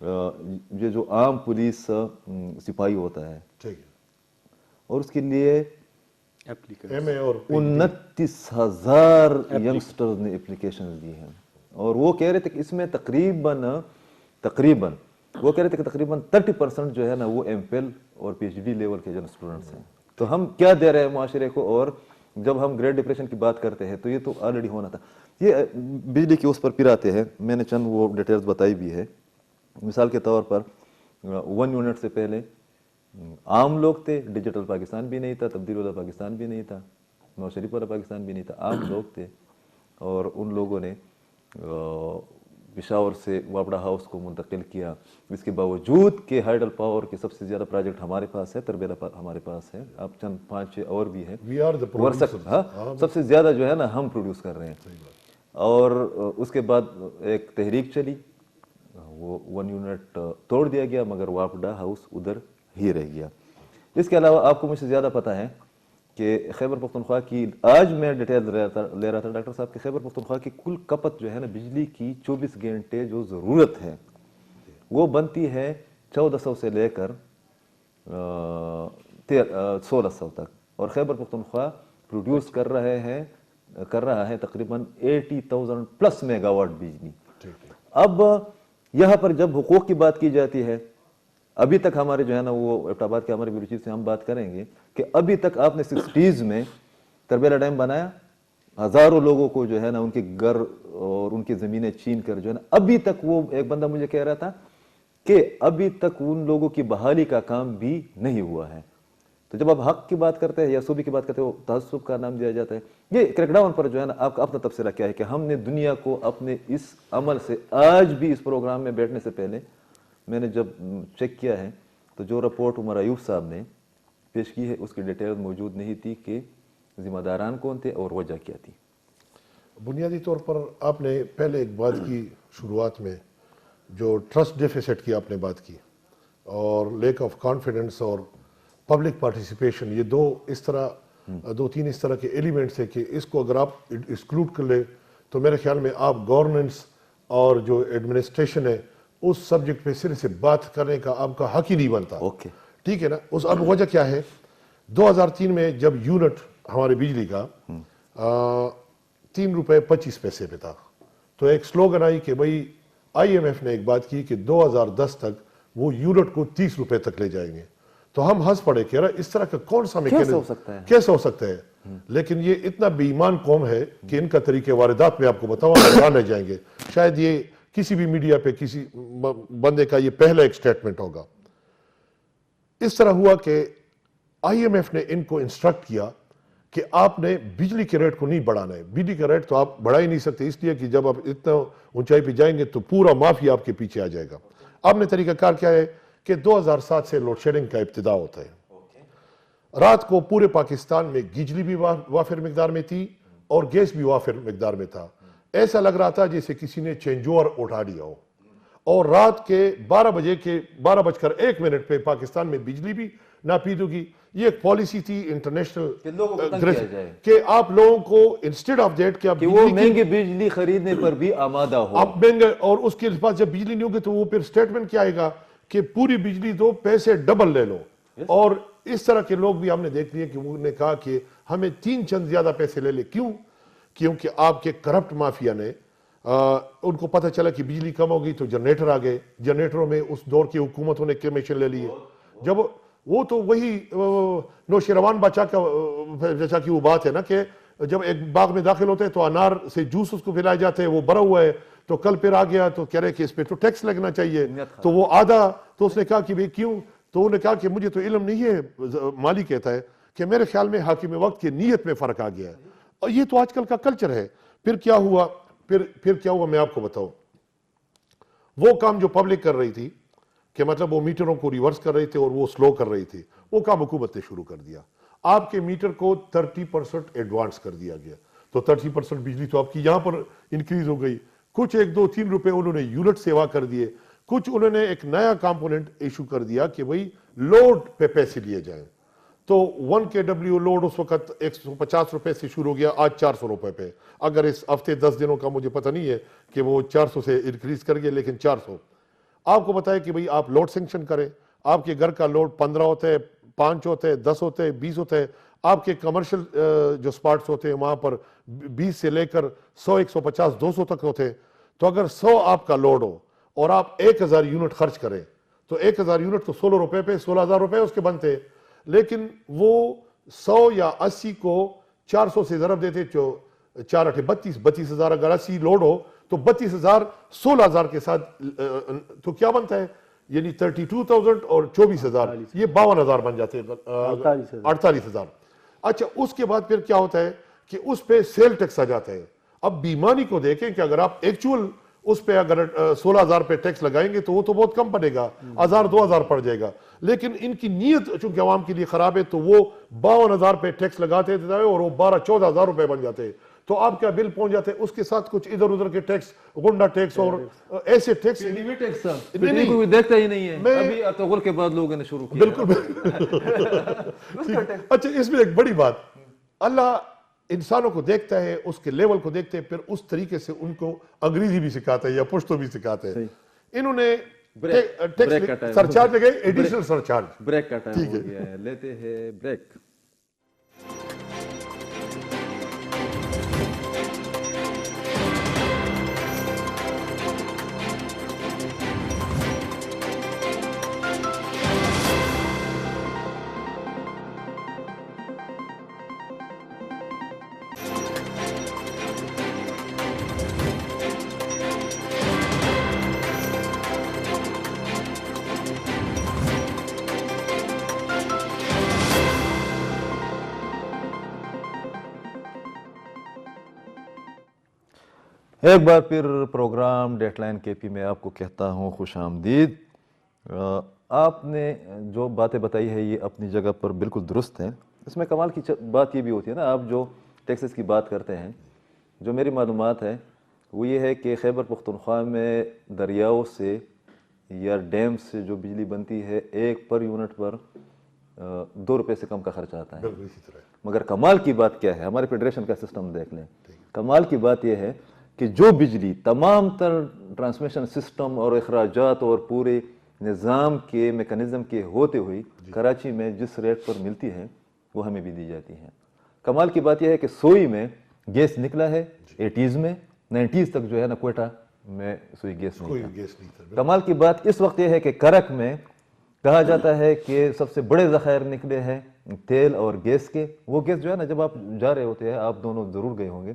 یہ جو عام پولیس سپاہی ہوتا ہے,
ٹھیک ہے,
اور اس کے لیے
ایم اے اور
29,000 ینگسٹرز نے اپلیکیشن دی ہیں. اور وہ کہہ رہے تھے کہ اس میں تقریباً وہ کہہ رہے تھے کہ تقریباً 30% جو ہے نا وہ ایم فل اور پی ایچ ڈی لیول کے جو اسٹوڈنٹس ہیں. تو ہم کیا دے رہے ہیں معاشرے کو, اور جب ہم گریٹ ڈپریشن کی بات کرتے ہیں تو یہ تو آلریڈی ہونا تھا. یہ بجلی کے اس پر پھر آتے ہیں, میں نے چند وہ ڈیٹیلز بتائی بھی ہے. مثال کے طور پر 1 یونٹ سے پہلے عام لوگ تھے, ڈیجیٹل پاکستان بھی نہیں تھا, تبدیل والا پاکستان بھی نہیں تھا, نواز شریف والا پاکستان بھی نہیں تھا, عام لوگ تھے. اور ان لوگوں نے پشاور سے وابڑا ہاؤس کو منتقل کیا. اس کے باوجود کہ ہائیڈل پاور کے سب سے زیادہ پروجیکٹ ہمارے پاس ہے, تربیلا ہمارے پاس ہے, اب چند 5-6 اور بھی ہیں, سب سے زیادہ جو ہے نا ہم پروڈیوس کر رہے ہیں. اور اس کے بعد ایک تحریک چلی, وہ 1 یونٹ توڑ دیا گیا, مگر وابڑا ہاؤس ادھر ہی رہ گیا. اس کے علاوہ آپ کو مجھ سے زیادہ پتہ ہے کہ خیبر پختونخوا کی, آج میں ڈیٹیل لے رہا تھا ڈاکٹر صاحب, کہ خیبر پختونخوا کی کل کپت جو ہے نا بجلی کی 24 گھنٹے جو ضرورت ہے وہ بنتی ہے 1400 سے لے کر 1600 تک, اور خیبر پختونخوا پروڈیوس کر رہا ہے تقریباً 80,000 پلس میگا واٹ بجلی. اب یہاں پر جب حقوق کی بات کی جاتی ہے, ابھی تک ہمارے جو ہے نا وہ ایبٹ آباد کے ہمارے بیورو چیف سے ہم بات کریں گے کہ ابھی تک آپ نے 60s میں تربیلا ڈیم بنایا, ہزاروں لوگوں کو جو ہے نا ان کے گھر اور ان کی زمینیں چھین کر جو ہے نا, ابھی تک وہ ایک بندہ مجھے کہہ رہا تھا کہ ابھی تک ان لوگوں کی بحالی کا کام بھی نہیں ہوا ہے. تو جب آپ حق کی بات کرتے ہیں یا صوبے کی بات کرتے ہیں, وہ تعصب کا نام دیا جاتا ہے. یہ کریک ڈاؤن پر جو ہے نا آپ کا اپنا تبصرہ کیا ہے کہ ہم نے دنیا کو اپنے اس عمل سے, آج بھی اس پروگرام میں بیٹھنے سے پہلے میں نے جب چیک کیا ہے تو جو رپورٹ عمر ایوب صاحب نے پیش کی ہے اس کی ڈیٹیل موجود نہیں تھی کہ ذمہ داران کون تھے اور وجہ کیا تھی.
بنیادی طور پر آپ نے پہلے ایک بات کی شروعات میں, جو ٹرسٹ ڈیفیسٹ کی آپ نے بات کی, اور لیک آف کانفیڈنس اور پبلک پارٹیسپیشن, یہ دو تین اس طرح کے ایلیمنٹس ہیں کہ اس کو اگر آپ ایکسکلوڈ کر لیں تو میرے خیال میں آپ گورننس اور جو ایڈمنسٹریشن ہے اس سبجیکٹ پہ صرف سے بات کرنے کا آپ کا حق ہی نہیں بنتا. ٹھیک ہے نا. اس اب وجہ کیا ہے, 2003 میں جب یونٹ ہمارے بجلی کا 3 روپے 25 پیسے پہ تھا, تو ایک سلوگن آئی کہ بھائی آئی ایم ایف نے ایک بات کی کہ 2010 تک وہ یونٹ کو 30 روپے تک لے جائیں گے. تو ہم ہنس پڑے کہ اس طرح کا کون سا کیسے ہو سکتا ہے. لیکن یہ اتنا بے ایمان قوم ہے کہ ان کا طریقے واردات میں آپ کو بتاؤں حیران رہ جائیں گے. شاید یہ کسی بھی میڈیا پہ کسی بندے کا یہ پہلا ایک سٹیٹمنٹ ہوگا. اس طرح ہوا کہ آئی ایم ایف نے ان کو انسٹرکٹ کیا کہ آپ نے بجلی کے ریٹ کو نہیں بڑھانا ہے. بجلی کا ریٹ تو آپ بڑھا ہی نہیں سکتے, اس لیے کہ جب آپ اتنا اونچائی پہ جائیں گے تو پورا مافیا آپ کے پیچھے آ جائے گا. آپ نے طریقہ کار کیا ہے کہ 2007 سے لوڈ شیڈنگ کا ابتدا ہوتا ہے. رات کو پورے پاکستان میں بجلی بھی وافر مقدار میں تھی اور گیس بھی وافر مقدار میں تھا. ایسا لگ رہا تھا جیسے کسی نے چینجور اٹھا دیا ہو. اور رات کے 12:01 پہ پاکستان میں بجلی بھی ناپید ہوگی. یہ ایک پالیسی تھی انٹرنیشنل کہ آپ لوگوں کو انسٹیڈ آف دیٹ کہ
وہ مہنگی بجلی خریدنے پر بھی آمادہ ہو.
آپ مہنگے, اور اس کے پاس جب بجلی نہیں ہوگی تو وہ پھر سٹیٹمنٹ کیا آئے گا کہ پوری بجلی دو, پیسے ڈبل لے لو. اور اس طرح کے لوگ بھی ہم نے دیکھ لیے کہ انہوں نے کہا کہ ہمیں 3 چند زیادہ پیسے لے لے. کیوں؟ کیونکہ آپ کے کرپٹ مافیا نے ان کو پتہ چلا کہ بجلی کم ہوگی تو جنریٹر آ گئے. جنریٹروں میں اس دور کی حکومتوں نے کمیشن لے لیے. جب وہ تو وہی نوشیروان بادشاہ کی وہ بات ہے نا کہ جب ایک باغ میں داخل ہوتے ہیں تو انار سے جوس اس کو پلائے جاتے ہیں, وہ بھرا ہوا ہے, تو کل پھر آ گیا تو کہہ رہے کہ اس پہ تو ٹیکس لگنا چاہیے, تو وہ آدھا. تو اس نے کہا کہ بھئی کیوں؟ تو انہوں نے کہا کہ مجھے تو علم نہیں ہے. مالی کہتا ہے کہ میرے خیال میں حاکم وقت کی نیت میں فرق آ گیا ہے. اور یہ تو آج کل کا کلچر ہے. پھر کیا ہوا میں آپ کو بتاؤں. وہ کام جو پبلک کر رہی تھی کہ مطلب وہ میٹروں کو ریورس کر رہے تھے اور وہ سلو کر رہی تھی, وہ کام حکومت نے شروع کر دیا. آپ کے میٹر کو 30% ایڈوانس کر دیا گیا, تو 30% بجلی تو آپ کی یہاں پر انکریز ہو گئی. کچھ 1 2 3 روپے انہوں نے یونٹ سیوا کر دیے. کچھ انہوں نے ایک نیا کمپوننٹ ایشو کر دیا کہ بھئی لوڈ پہ پیسے لیے جائیں. تو 1 kW لوڈ اس وقت 150 روپے سے شروع ہو گیا, آج 400 روپے پہ. اگر اس ہفتے 10 دنوں کا مجھے پتہ نہیں ہے کہ وہ 400 سے انکریز کر گئے, لیکن 400. آپ کو بتائے کہ بھئی آپ لوڈ سینکشن کریں, آپ کے گھر کا لوڈ 15 ہوتا ہے, 5 ہوتا ہے, 10 ہوتا ہے, 20 ہوتا ہے. آپ کے کمرشل جو سپاٹس ہوتے ہیں وہاں پر 20 سے لے کر 100, 150, 200 تک ہوتے ہیں. تو اگر 100 آپ کا لوڈ ہو اور آپ 1000 یونٹ خرچ کریں تو 1000 یونٹ تو 16 روپے پہ 16,000 روپے اس کے بنتے. لیکن وہ 100 یا 80 کو 400 سے ضرب دیتے, جو 4 8 32, 32,000. اگر 80 لوڈ ہو تو 32,000 16,000 کے ساتھ تو کیا بنتا ہے, یعنی 32,000 اور 24,000, یہ 52,000 بن جاتے ہیں, 48,000. اچھا, اس کے بعد پھر کیا ہوتا ہے کہ اس پہ سیل ٹیکس آ جاتا ہے. اب بیمانی کو دیکھیں کہ اگر آپ ایکچول اس پہ اگر 16,000 پہ ٹیکس لگائیں گے تو وہ تو بہت کم پڑے گا, 1,000 2,000 پڑ جائے گا. لیکن ان کی نیت چونکہ عوام کے لیے خراب ہے تو وہ 52,000 پہ ٹیکس لگاتے تھے اور وہ 12-14,000 روپے بن جاتے. تو آپ کا بل پہنچ جاتے, اس کے ساتھ کچھ ادھر ادھر کے ٹیکس, غنڈہ ٹیکس اور ایسے ٹیکس.
نہیں, کوئی دیکھتا ہی نہیں ہے. ابھی ارطغرل کے بعد لوگوں نے شروع کیا.
بالکل. اچھا, اس میں ایک بڑی بات, اللہ انسانوں کو دیکھتا ہے, اس کے لیول کو دیکھتے ہیں, پھر اس طریقے سے ان کو انگریزی بھی سکھاتا ہے یا پشتو بھی سکھاتا ہے. انہوں نے ٹیکس سرچارج لگے, ایڈیشنل سرچارج.
بریک کا ٹائم ہو گیا ہے, لیتے ہیں بریک. ایک بار پھر پروگرام ڈیٹ لائن کے پی میں آپ کو کہتا ہوں خوش آمدید. آپ نے جو باتیں بتائی ہے یہ اپنی جگہ پر بالکل درست ہیں. اس میں کمال کی بات یہ بھی ہوتی ہے نا, آپ جو ٹیکسز کی بات کرتے ہیں, جو میری معلومات ہے وہ یہ ہے کہ خیبر پختونخوا میں دریاؤں سے یا ڈیم سے جو بجلی بنتی ہے 1 پر یونٹ پر 2 روپے سے کم کا خرچ آتا ہے. مگر کمال کی بات کیا ہے, ہمارے فیڈریشن کا سسٹم دیکھ لیں. کمال کی بات یہ ہے کہ جو بجلی تمام تر ٹرانسمیشن سسٹم اور اخراجات اور پورے نظام کے میکانزم کے ہوتے ہوئی کراچی میں جس ریٹ پر ملتی ہے وہ ہمیں بھی دی جاتی ہے. کمال کی بات یہ ہے کہ سوئی میں گیس نکلا ہے 80s میں, 90s تک جو ہے نا کوئٹہ میں سوئی گیس نہیں تھا. کمال کی بات اس وقت یہ ہے کہ کرک میں کہا جاتا ہے کہ سب سے بڑے ذخائر نکلے ہیں تیل اور گیس کے. وہ گیس جو ہے نا, جب آپ جا رہے ہوتے ہیں, آپ دونوں ضرور گئے ہوں گے,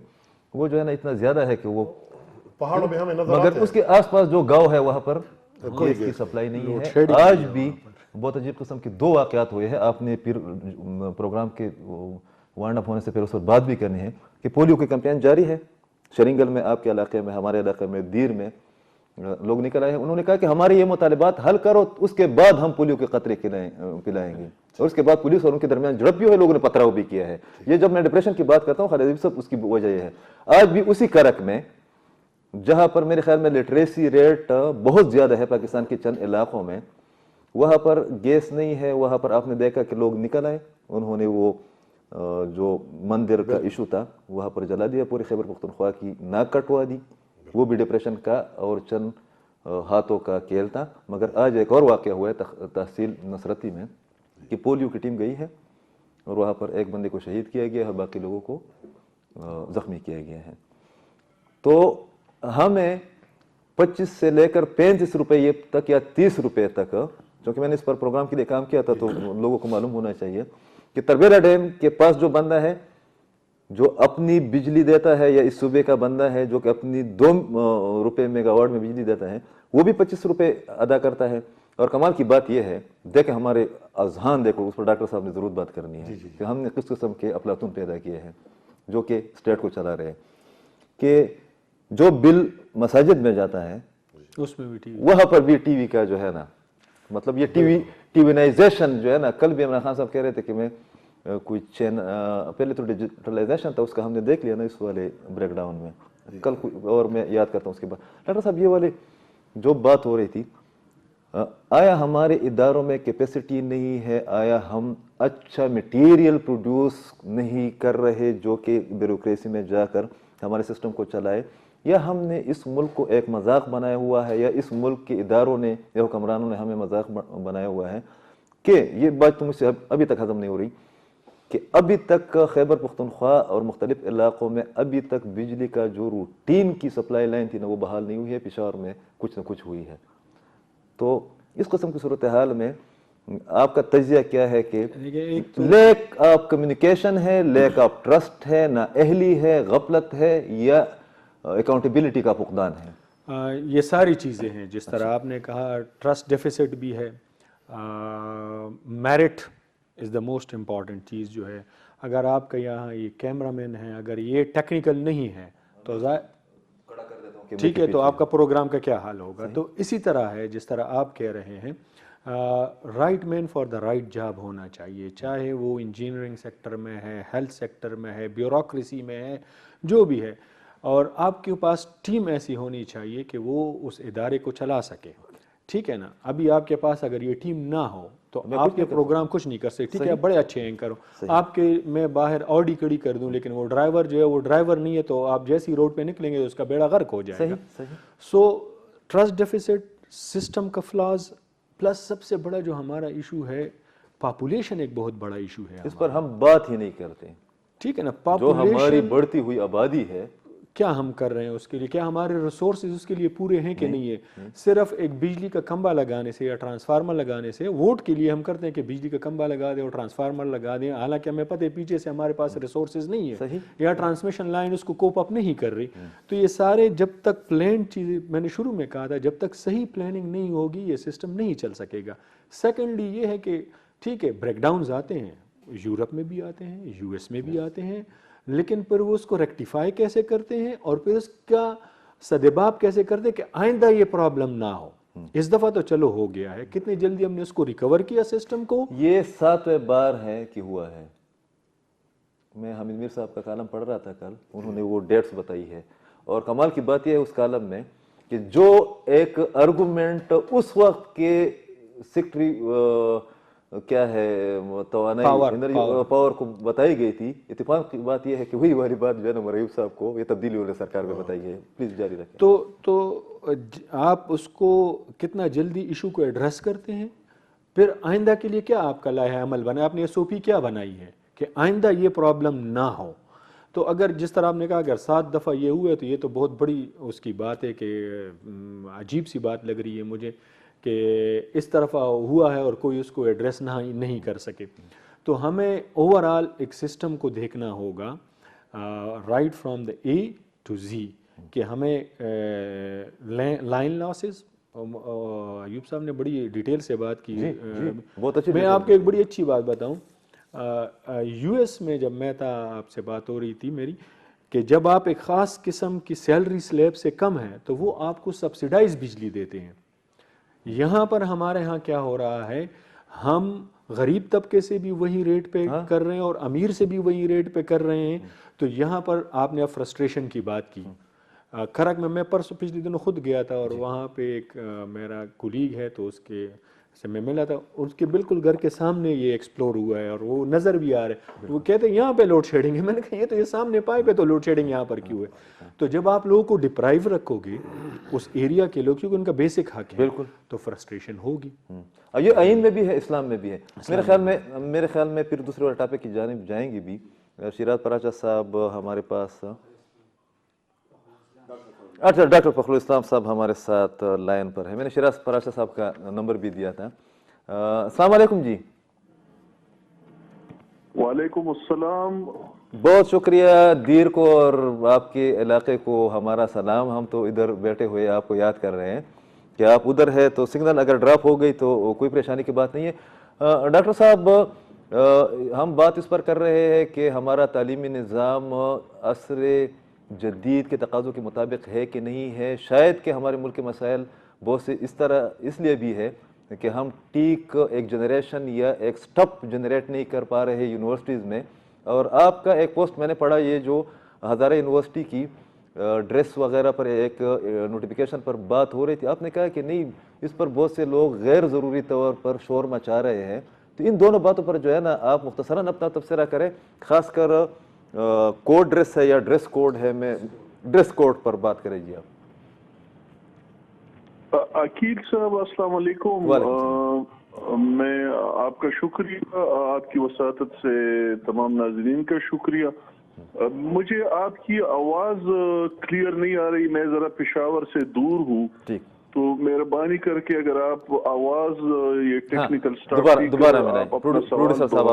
وہ جو ہے نا اتنا زیادہ ہے کہ وہ
پہاڑوں میں ہمیں نظر
مگر اس کے آس پاس جو گاؤں ہے وہاں پر گیس کی سپلائی نہیں ہے. آج بھی بہت عجیب قسم کے 2 واقعات ہوئے ہیں. آپ نے پھر پروگرام کے وائنڈ اپ ہونے سے پھر اس پر بات بھی کرنی ہے کہ پولیو کی کیمپین جاری ہے. شرنگل میں, آپ کے علاقے میں, ہمارے علاقے میں, دیر میں لوگ نکل آئے ہیں. انہوں نے کہا کہ ہمارے یہ مطالبات حل کرو, اس کے بعد ہم پولیو کے قطرے پلائیں گے. اور اس کے بعد پولیس اور ان کے درمیان جھڑپ بھی ہوئی, لوگوں نے پتھراؤ بھی کیا ہے. یہ جب میں ڈپریشن کی بات کرتا ہوں خالد صاحب, اس کی وجہ یہ ہے آج بھی اسی کرک میں جہاں پر میرے خیال میں لٹریسی ریٹ بہت زیادہ ہے پاکستان کے چند علاقوں میں, وہاں پر گیس نہیں ہے. وہاں پر آپ نے دیکھا کہ لوگ نکل آئے, انہوں نے وہ جو مندر کا ایشو تھا وہاں پر جلا دیا, پورے خیبر پختونخوا کی ناک کٹوا دی. وہ بھی ڈپریشن کا اور چند ہاتھوں کا کھیل تھا. مگر آج ایک اور واقعہ ہوا ہے تحصیل نصرتی میں کہ پولیو کی ٹیم گئی ہے اور وہاں پر ایک بندے کو شہید کیا گیا ہے, باقی لوگوں کو زخمی کیا گیا ہے. تو ہمیں 25 سے لے کر 35 روپے تک یا 30 روپے تک, چونکہ میں نے اس پر پروگرام کے لیے کام کیا تھا تو لوگوں کو معلوم ہونا چاہیے کہ تربیلا ڈیم کے پاس جو بندہ ہے جو اپنی بجلی دیتا ہے, یا اس صوبے کا بندہ ہے جو کہ اپنی 2 روپے میگا واٹ میں بجلی دیتا ہے, وہ بھی 25 روپے ادا کرتا ہے. اور کمال کی بات یہ ہے, دیکھیں ہمارے اذہان دیکھو, اس پر ڈاکٹر صاحب نے ضرور بات کرنی ہے کہ ہم نے کس قسم کے افلاطون پیدا کیے ہیں جو کہ اسٹیٹ کو چلا رہے ہیں. کہ جو بل مساجد میں جاتا ہے
اس میں بھی
وہاں پر بھی ٹی وی کا جو ہے نا, مطلب یہ ٹی وینائزیشن جو ہے نا, کل بھی عمران خان صاحب کہہ رہے تھے کہ میں کوئی پہلے تو ڈیجیٹلائزیشن تھا, اس کا ہم نے دیکھ لیا نا اس والے بریک ڈاؤن میں کل, اور میں یاد کرتا ہوں اس کے بعد. ڈاکٹر صاحب یہ والے جو بات ہو رہی تھی آیا ہمارے اداروں میں کیپیسٹی نہیں ہے؟ آیا ہم اچھا میٹیریل پروڈیوس نہیں کر رہے جو کہ بیوروکریسی میں جا کر ہمارے سسٹم کو چلائے، یا ہم نے اس ملک کو ایک مذاق بنایا ہوا ہے، یا اس ملک کے اداروں نے یا حکمرانوں نے ہمیں مذاق بنایا ہوا ہے؟ کہ یہ بات تو مجھ سے ابھی تک ہضم نہیں ہو رہی کہ ابھی تک خیبر پختونخوا اور مختلف علاقوں میں ابھی تک بجلی کا جو روٹین کی سپلائی لائن تھی نا وہ بحال نہیں ہوئی ہے، پشاور میں کچھ نہ کچھ ہوئی ہے۔ تو اس قسم کی صورتحال میں آپ کا تجزیہ کیا ہے کہ لیک آف کمیونیکیشن ہے، لیک آف ٹرسٹ ہے، نااہلی ہے، غفلت ہے، یا اکاؤنٹیبلٹی کا فقدان ہے؟
یہ ساری چیزیں ہیں، جس طرح آپ نے کہا ٹرسٹ ڈیفیسٹ بھی ہے، merit is the most important چیز جو ہے۔ اگر آپ کا یہاں یہ کیمرہ مین ہے، اگر یہ ٹیکنیکل نہیں ہے تو ٹھیک ہے، تو آپ کا پروگرام کا کیا حال ہوگا؟ تو اسی طرح ہے جس طرح آپ کہہ رہے ہیں، right man for the right job ہونا چاہیے، چاہے وہ انجینئرنگ سیکٹر میں ہے، ہیلتھ سیکٹر میں ہے، بیوروکریسی میں ہے، جو بھی ہے، اور آپ کے پاس ٹیم ایسی ہونی چاہیے کہ وہ اس ادارے کو چلا سکے، ٹھیک ہے نا؟ ابھی آپ کے پاس اگر یہ ٹیم نہ ہو تو آپ یہ پروگرام کچھ نہیں کر سکتے، ٹھیک ہے، بڑے اچھے اینکر ہو آپ کے، میں باہر آڈی کڑی کر دوں لیکن وہ ڈرائیور جو ہے وہ ڈرائیور نہیں ہے تو آپ جیسی روڈ پہ نکلیں گے تو اس کا بیڑا غرق ہو جائے گا۔ سو ٹرسٹ ڈیفیسٹ، سسٹم کا فلاز، پلس سب سے بڑا جو ہمارا ایشو ہے پاپولیشن، ایک بہت بڑا ایشو ہے،
اس پر ہم بات ہی نہیں کرتے،
ٹھیک ہے نا؟
جو ہماری
پاپولیشن
بڑھتی ہوئی آبادی ہے
کیا ہم کر رہے ہیں اس کے لیے؟ کیا ہمارے ریسورسز اس کے لیے پورے ہیں کہ نہیں ہے؟ صرف ایک بجلی کا کھمبا لگانے سے یا ٹرانسفارمر لگانے سے، ووٹ کے لیے ہم کرتے ہیں کہ بجلی کا کھمبا لگا دیں اور ٹرانسفارمر لگا دیں، حالانکہ ہمیں پتہ ہے پیچھے سے ہمارے پاس ریسورسز نہیں ہے یا ٹرانسمیشن لائن اس کو کوپ اپ نہیں کر رہی۔ تو یہ سارے جب تک پلان چیزیں، میں نے شروع میں کہا تھا، جب تک صحیح پلاننگ نہیں ہوگی یہ سسٹم نہیں چل سکے گا۔ سیکنڈلی یہ ہے کہ ٹھیک ہے بریک ڈاؤنز آتے ہیں، یورپ میں بھی آتے ہیں، یو ایس میں بھی آتے ہیں، لیکن پھر وہ اس کو ریکٹیفائی کیسے کرتے ہیں اور پھر اس کا سدباب کیسے کرتے ہیں کہ آئندہ یہ پرابلم نہ ہو۔ اس دفعہ تو چلو ہو گیا ہے، کتنی جلدی ہم نے اس کو ریکور کیا سسٹم کو۔
یہ 7ویں بار ہے کہ ہوا ہے۔ میں حامد میر صاحب کا کالم پڑھ رہا تھا کل، انہوں نے وہ ڈیٹس بتائی ہے، اور کمال کی بات یہ ہے اس کالم میں کہ جو ایک آرگومنٹ اس وقت کے سیکٹری کیا ہے توانائی انرجی پاور کو بتائی گئی تھی، اتفاق کی بات یہ ہے کہ وہی والی بات جو ہے نا مرعیب صاحب کو یہ تبدیلی والے سرکار میں بتائی گئی ہے۔ پلیز جاری رکھیں۔
تو آپ اس کو کتنا جلدی ایشو کو ایڈریس کرتے ہیں، پھر آئندہ کے لیے کیا آپ کا لائحہ عمل بنا، آپ نے ایس او پی کیا بنائی ہے کہ آئندہ یہ پرابلم نہ ہو۔ تو اگر جس طرح آپ نے کہا اگر 7 دفعہ یہ ہوئے تو یہ تو بہت بڑی اس کی بات ہے کہ عجیب سی بات لگ رہی ہے مجھے کہ اس طرف ہوا ہے اور کوئی اس کو ایڈریس نہیں کر سکے۔ تو ہمیں اوور آل ایک سسٹم کو دیکھنا ہوگا، right from the A to Z, کہ ہمیں لائن لاسز، ایوب صاحب نے بڑی ڈیٹیل سے بات کی، میں آپ کو ایک بڑی اچھی بات بتاؤں، یو ایس میں جب میں تھا، آپ سے بات ہو رہی تھی میری، کہ جب آپ ایک خاص قسم کی سیلری سلیب سے کم ہے تو وہ آپ کو سبسیڈائز بجلی دیتے ہیں۔ یہاں پر ہمارے ہاں کیا ہو رہا ہے، ہم غریب طبقے سے بھی وہی ریٹ پہ کر رہے ہیں اور امیر سے بھی وہی ریٹ پہ کر رہے ہیں۔ تو یہاں پر آپ نے اب فرسٹریشن کی بات کی، کھرک میں پرسوں پچھلے دنوں خود گیا تھا اور وہاں پہ ایک میرا کولیگ ہے تو اس کے سے میں ملا تھا، اس کے بالکل گھر کے سامنے یہ ایکسپلور ہوا ہے اور وہ نظر بھی آ رہا ہے، وہ کہتے ہیں یہاں پہ لوڈ شیڈنگ ہے۔ میں نے کہا یہ تو یہ سامنے پائے پہ تو لوڈ شیڈنگ یہاں پر کیوں ہے؟ تو جب آپ لوگوں کو ڈپرائیو رکھو گے اس ایریا کے لوگ، کیونکہ ان کا بیسک حق ہے، بالکل، تو فرسٹریشن ہوگی۔
یہ آئین میں بھی ہے، اسلام میں بھی ہے۔ میرے خیال میں پھر دوسرے والے ٹاپک کی جانب جائیں گی بھی۔ شیراز پراچا صاحب ہمارے پاس، اچھا ڈاکٹر فخر الاسلام صاحب ہمارے ساتھ لائن پر ہے، میں نے شیراز پراچا صاحب کا نمبر بھی دیا تھا۔ السلام علیکم جی۔
وعلیکم السلام۔
بہت شکریہ، دیر کو اور آپ کے علاقے کو ہمارا سلام۔ ہم تو ادھر بیٹھے ہوئے آپ کو یاد کر رہے ہیں کہ آپ ادھر ہے، تو سگنل اگر ڈراپ ہو گئی تو کوئی پریشانی کی بات نہیں ہے۔ ڈاکٹر صاحب، ہم بات اس پر کر رہے ہیں کہ ہمارا تعلیمی نظام عصر جدید کے تقاضوں کے مطابق ہے کہ نہیں ہے۔ شاید کہ ہمارے ملک کے مسائل بہت سے اس لیے بھی ہے کہ ہم ٹھیک ایک جنریشن یا ایک سٹپ جنریٹ نہیں کر پا رہے یونیورسٹیز میں۔ اور آپ کا ایک پوسٹ میں نے پڑھا، یہ جو ہزارہ یونیورسٹی کی ڈریس وغیرہ پر ایک نوٹیفیکیشن پر بات ہو رہی تھی، آپ نے کہا کہ نہیں اس پر بہت سے لوگ غیر ضروری طور پر شور مچا رہے ہیں، تو ان دونوں باتوں پر جو ہے نا آپ مختصراً اپنا تبصرہ کریں، خاص کر کوڈ ڈریس ہے یا ڈریس کوڈ ہے، میں ڈریس کوڈ پر بات کریں جی آپ۔
عقیل صاحب السلام علیکم، میں آپ کا شکریہ، آپ کی وساطت سے تمام ناظرین کا شکریہ۔ مجھے آپ کی آواز کلیئر نہیں آ رہی، میں ذرا پشاور سے دور ہوں، تو مہربانی کر کے اگر آپ آواز یہ ٹیکنیکل
دوبارہ ملائیں، پروڈیوسر صاحب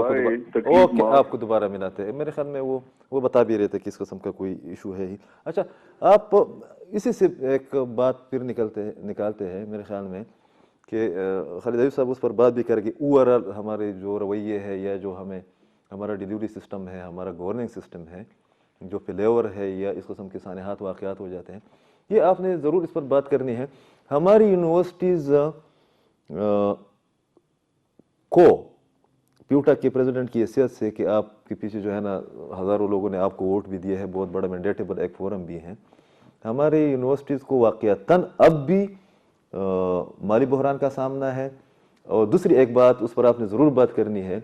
آپ کو دوبارہ ملاتے ہیں، میرے خیال میں وہ بتا بھی رہے تھے کہ اس قسم کا کوئی ایشو ہے ہی۔ اچھا، آپ اسی سے ایک بات پھر نکالتے ہیں میرے خیال میں کہ خالد ایوب صاحب اس پر بات بھی کریں کہ اوور آل ہمارے جو رویے ہے یا جو ہمارا ڈیلیوری سسٹم ہے، ہمارا گورننگ سسٹم ہے، جو فیلیور ہے یا اس قسم کے سانحات واقعات ہو جاتے ہیں، یہ آپ نے ضرور اس پر بات کرنی ہے۔ ہماری یونیورسٹیز کو پیوٹا کے پریزیڈنٹ کی حیثیت سے کہ آپ کے پیچھے جو ہے نا ہزاروں لوگوں نے آپ کو ووٹ بھی دیے ہیں، بہت بڑا مینڈیٹیبل ایک فورم بھی ہے، ہماری یونیورسٹیز کو واقعتاً اب بھی مالی بحران کا سامنا ہے۔ اور دوسری ایک بات اس پر آپ نے ضرور بات کرنی ہے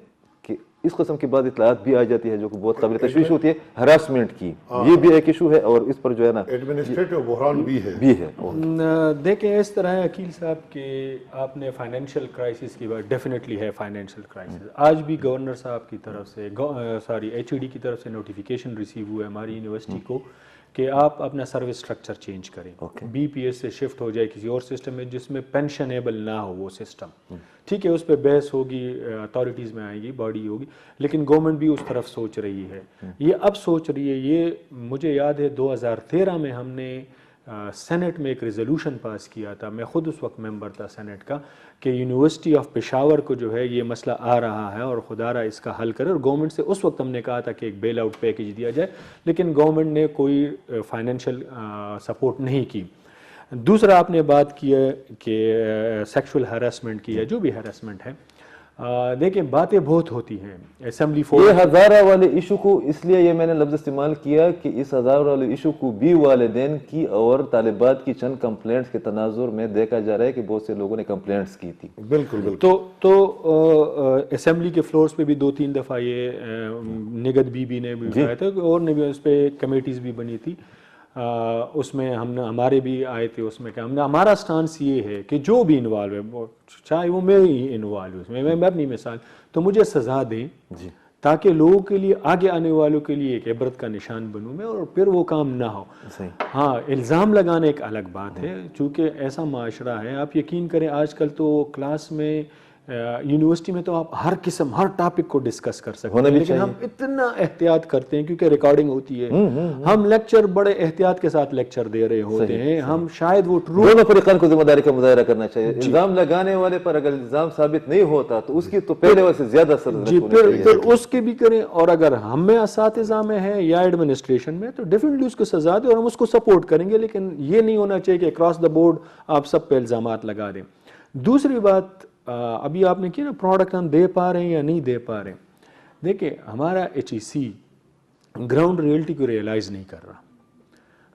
کہ اس قسم کی بعض اطلاعات بھی آ جاتی ہے جو کہ بہت قابل تشویش ہوتی ہے، ہراسمنٹ کی، یہ بھی ایک ایشو ہے اور اس پر جو ہے نا
ایڈمنسٹریٹو بحران بھی ہے۔
دیکھیں اس طرح ہے عقیل صاحب کہ آپ نے فائنینشیل کرائسس کی بات، ڈیفینیٹلی ہے فائنینشیل کرائسس، آج بھی گورنر صاحب کی طرف سے ایچ ای ڈی کی طرف سے نوٹیفیکیشن ریسیو ہوا ہے ہماری یونیورسٹی کو کہ آپ اپنا سروس سٹرکچر چینج کریں، بی پی ایس سے شفٹ ہو جائے کسی اور سسٹم میں جس میں پینشنیبل نہ ہو وہ سسٹم، ٹھیک ہے، اس پہ بحث ہوگی، اتھارٹیز میں آئے گی، باڈی ہوگی، لیکن گورنمنٹ بھی اس طرف سوچ رہی ہے، یہ اب سوچ رہی ہے۔ یہ مجھے یاد ہے 2013 میں ہم نے سینٹ میں ایک ریزولوشن پاس کیا تھا، میں خود اس وقت ممبر تھا سینٹ کا، کہ یونیورسٹی آف پشاور کو جو ہے یہ مسئلہ آ رہا ہے اور خدا را اس کا حل کرے، اور گورنمنٹ سے اس وقت ہم نے کہا تھا کہ ایک بیل آؤٹ پیکیج دیا جائے، لیکن گورنمنٹ نے کوئی فائنینشیل سپورٹ نہیں کی۔ دوسرا آپ نے بات کی ہے کہ سیکشول ہراسمنٹ کی ہے، جو بھی ہراسمنٹ ہے، دیکھیں باتیں بہت ہوتی ہیں اسمبلی
یہ ہزارہ والے ایشو کو، اس لیے یہ میں نے لفظ استعمال کیا کہ اس ہزارہ والے ایشو کو بھی والدین کی اور طالبات کی چند کمپلینٹس کے تناظر میں دیکھا جا رہا ہے کہ بہت سے لوگوں نے کمپلینٹس کی تھی۔
بالکل
تو اسمبلی کے فلورز پہ بھی 2-3 دفعہ یہ نگت بی بی نے بھی اٹھایا تھا اور نے بھی اس پہ کمیٹیز بھی بنی تھی، اس میں ہمارے بھی آئے تھے، اس میں کہ ہمارا سٹانس یہ ہے کہ جو بھی انوالو ہے، چاہے وہ میں ہی انوالو ہے اس میں اپنی مثال، تو مجھے سزا دیں تاکہ لوگوں کے لیے، آگے آنے والوں کے لیے ایک عبرت کا نشان بنوں میں، اور پھر وہ کام نہ ہو۔ ہاں، الزام لگانا ایک الگ بات ہے، چونکہ ایسا معاشرہ ہے، آپ یقین کریں آج کل تو کلاس میں، یونیورسٹی میں تو آپ ہر قسم، ہر ٹاپک کو ڈسکس کر سکتے ہیں، لیکن ہم اتنا احتیاط کرتے ہیں کیونکہ ریکارڈنگ ہوتی ہے، ہم لیکچر بڑے احتیاط کے ساتھ لیکچر دے رہے ہوتے ہیں، ہم شاید وہ
دونوں فریقین کو ذمہ داری کا مظاہرہ کرنا چاہیے۔ الزام لگانے والے پر اگر الزام ثابت نہیں ہوتا تو اس کی تو پہلے وجہ سے زیادہ سرزنش ہونی چاہیے،
پھر اس کے بھی کریں، اور اگر ہم میں اساتذہ میں ہے یا ایڈمنسٹریشن میں تو ڈیفینیٹلی اس کو سزا دیں اور ہم اس کو سپورٹ کریں گے، لیکن یہ نہیں ہونا چاہیے کہ اکراس دا بورڈ آپ سب پہ الزامات لگا دیں۔ دوسری بات ابھی آپ نے کی نا، پروڈکٹ ہم دے پا رہے ہیں یا نہیں دے پا رہے ہیں، دیکھیں ہمارا H E C ground reality کو ریئلائز نہیں کر رہا،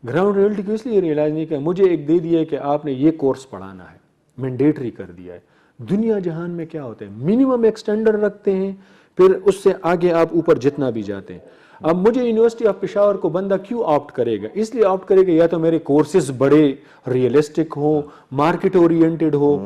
گراؤنڈ ریئلٹی کو اس لیے ریئلائز نہیں کر، مجھے ایک دے دیا ہے کہ آپ نے یہ کورس پڑھانا ہے، مینڈیٹری کر دیا ہے۔ دنیا جہان میں کیا ہوتا ہے، منیمم ایک سٹینڈرڈ رکھتے ہیں، پھر اس سے آگے آپ اوپر جتنا بھی جاتے ہیں۔ اب مجھے یونیورسٹی آف پشاور کو بندہ کیوں آپٹ کرے گا؟ اس لیے آپٹ کرے گا یا تو میرے کورسز بڑے ریئلسٹک ہو، مارکیٹ اورینٹڈ ہو۔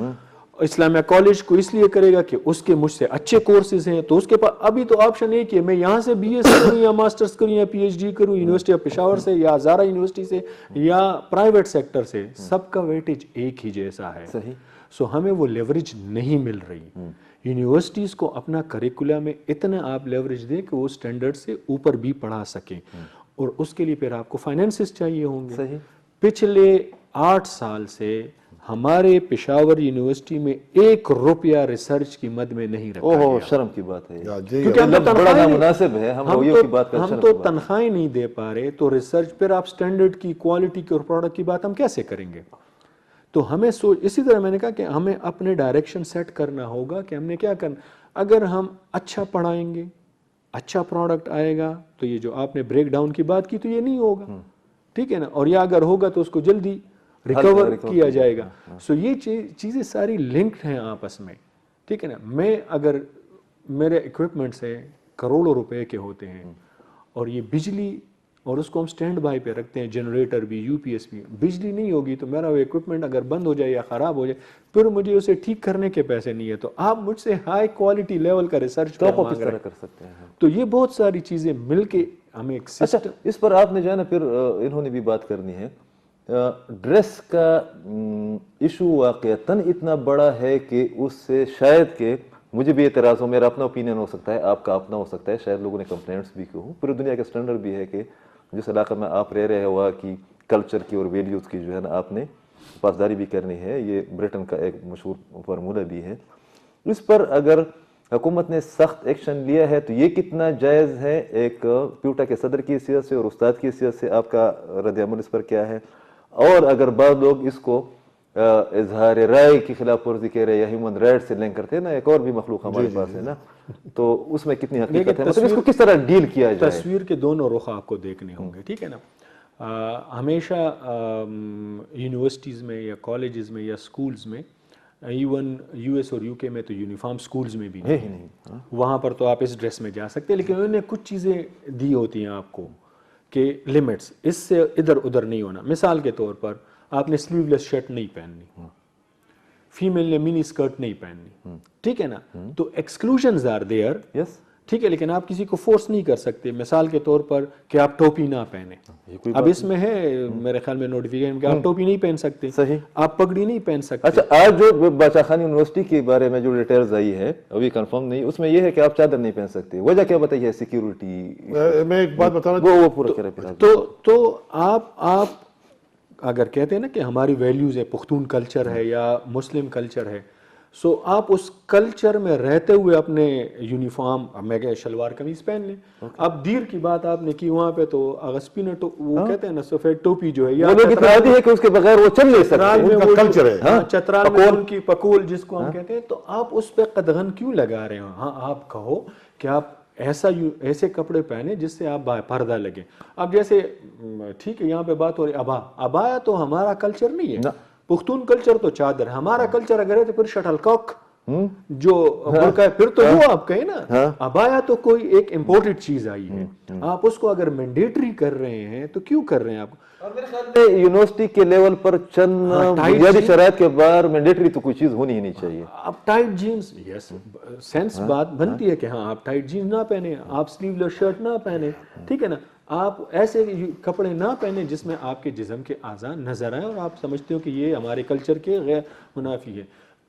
اسلامیہ کالج کو اس لیے کرے گا کہ اس کے مجھ سے اچھے کورسز ہیں، تو اس کے پاس ابھی تو آپشن ہے کہ میں یہاں سے بی ایس سی کروں یا ماسٹرز کروں یا پی ایچ ڈی کروں یونیورسٹی آف پشاور سے یا ہزارہ یونیورسٹی سے یا پرائیویٹ سیکٹر سے، سب کا ویٹیج ایک ہی جیسا ہے۔ سو ہمیں وہ لیوریج نہیں مل رہی۔ یونیورسٹیز کو اپنا کریکولم میں اتنا آپ لیوریج دیں کہ وہ سٹینڈرڈ سے اوپر بھی پڑھا سکیں، اور اس کے لیے پھر آپ کو فائنینسز چاہیے ہوں گے۔ پچھلے 8 سال سے ہمارے پشاور یونیورسٹی میں 1 روپیہ ریسرچ کی مد میں نہیں رکھا گیا۔
شرم کی بات ہے،
کیونکہ ہم تو تنخواہیں نہیں دے پا رہے، تو ریسرچ پھر آپ سٹینڈرڈ کی، کوالٹی کی اور پروڈکٹ کی بات ہم کیسے کریں گے؟ تو ہمیں اسی طرح میں نے کہا کہ ہمیں اپنے ڈائریکشن سیٹ کرنا ہوگا کہ ہم نے کیا کرنا۔ اگر ہم اچھا پڑھائیں گے، اچھا پروڈکٹ آئے گا، تو یہ جو آپ نے بریک ڈاؤن کی بات کی تو یہ نہیں ہوگا۔ ٹھیک ہے نا, اور یا اگر ہوگا تو اس کو جلدی ریکور کیا جائے گا. سو یہ چیزیں ساری لنکڈ ہیں آپس میں, ٹھیک ہے نا. میں اگر میرے اکوپمنٹس ہیں کروڑوں روپے کے ہوتے ہیں اور یہ بجلی, اور اس کو ہم سٹینڈ بائی پہ رکھتے ہیں, جنریٹر بھی, یو پی ایس بھی, بجلی نہیں ہوگی تو میرا وہ اکوپمنٹ اگر بند ہو جائے یا خراب ہو جائے, پھر مجھے اسے ٹھیک کرنے کے پیسے نہیں ہے, تو آپ مجھ سے ہائی کوالٹی لیول کا ریسرچ
کس طرح کر سکتے ہیں؟
تو یہ بہت ساری چیزیں مل کے ہمیں ایک
اچھا, اس پر آپ نے جو ہے نا پھر انہوں نے بھی بات کرنی ہے. ڈریس کا ایشو واقعتاً اتنا بڑا ہے کہ اس سے شاید کہ مجھے بھی اعتراض ہو, میرا اپنا اوپینین ہو سکتا ہے, آپ کا اپنا ہو سکتا ہے, شاید لوگوں نے کمپلینٹس بھی کی ہوں. پوری دنیا کا اسٹینڈرڈ بھی ہے کہ جس علاقے میں آپ رہ رہے ہیں وہاں کی کلچر کی اور ویلیوز کی جو ہے نا آپ نے پاسداری بھی کرنی ہے. یہ بریٹن کا ایک مشہور فارمولہ بھی ہے. اس پر اگر حکومت نے سخت ایکشن لیا ہے تو یہ کتنا جائز ہے؟ ایک پیوٹا کے صدر کی حیثیت سے اور استاد کی حیثیت سے آپ کا رد عمل اس پر کیا ہے؟ اور اگر بعض لوگ اس کو اظہار رائے کی خلاف ورزی کہہ رہے ہیں یا ہیومن رائٹ سے لنک کرتے ہیں نا, ایک اور بھی مخلوق ہمارے پاس ہے نا, تو اس میں کتنی حقیقت ہے؟ مطلب اس کو کس طرح ڈیل کیا جائے؟
تصویر کے دونوں رخ آپ کو دیکھنے ہوں گے, ٹھیک ہے نا. ہمیشہ یونیورسٹیز میں یا کالجز میں یا سکولز میں, ایون یو ایس اور یو کے میں تو یونیفارم سکولز میں بھی نہیں, وہاں پر تو آپ اس ڈریس میں جا سکتے ہیں, لیکن انہوں نے کچھ چیزیں دی ہوتی ہیں آپ کو کہ لمٹس, اس سے ادھر ادھر نہیں ہونا. مثال کے طور پر آپ نے سلیو لیس شرٹ نہیں پہننی, فیمیل نے منی اسکرٹ نہیں پہننی, ٹھیک ہے نا. تو ایکسکلوژنز آر دیئر, ٹھیک ہے, لیکن آپ کسی کو فورس نہیں کر سکتے. مثال کے طور پر کہ آپ ٹوپی نہ پہنے, اب اس میں ہے میرے خیال میں نوٹیفیکیشن کہ آپ ٹوپی نہیں پہن سکتے, آپ پگڑی نہیں پہن سکتے.
اچھا, آج جو باچا خان یونیورسٹی کے بارے میں جو ڈیٹیلز آئی ہے ابھی کنفرم نہیں, اس میں یہ ہے کہ آپ چادر نہیں پہن سکتے. وجہ کیا بتائیے؟ سیکیورٹی. میں
ایک بات بتانا
وہ پورا کہہ رہے ہیں.
تو آپ اگر کہتے ہیں نا کہ ہماری ویلیوز ہے, پختون کلچر ہے یا مسلم کلچر ہے, سو آپ اس کلچر میں رہتے ہوئے اپنے یونیفارم, میں کہ شلوار قمیض پہن لیں. اب دیر کی بات آپ نے کی وہاں پہ, تو اغسپینا وہ کہتے ہیں نا سفید ٹوپی جو ہے, یا
اتحادی ہے کہ اس کے بغیر وہ چل نہیں سکتے,
کلچر ہے,
چترال میں ان کی پکول جس کو ہم کہتے ہیں, تو آپ اس پہ قدغن کیوں لگا رہے ہو؟ ہاں, آپ کہو کہ آپ ایسے کپڑے پہنے جس سے آپ پردہ لگے. اب جیسے ٹھیک ہے یہاں پہ بات ہو رہی ابایا تو ہمارا کلچر نہیں ہے, پختون کلچر تو چادر ہے. ہمارا کلچر اگر ہے تو پھر شٹل کاک جو برقع ہے, پھر تو وہ آپ کہیں نا. ابایا تو کوئی ایک امپورٹڈ چیز آئی ہے, آپ اس کو اگر مینڈیٹری کر رہے ہیں تو کیوں کر رہے ہیں آپ؟
اور میرے خیال میں یونیورسٹی کے لیول پر چند بنیادی شرائط کے باہر مینڈیٹری تو کوئی چیز ہونی ہی نہیں چاہیے.
اب ٹائٹ جینز, یس سینس بات بنتی ہے کہ ہاں آپ ٹائٹ جینز نہ پہنے, آپ سلیو لیس شرٹ نہ پہنے, ٹھیک ہے نا. آپ ایسے کپڑے نہ پہنے جس میں آپ کے جسم کے اعضاء نظر آئیں اور آپ سمجھتے ہو کہ یہ ہمارے کلچر کے غیر منافی ہے.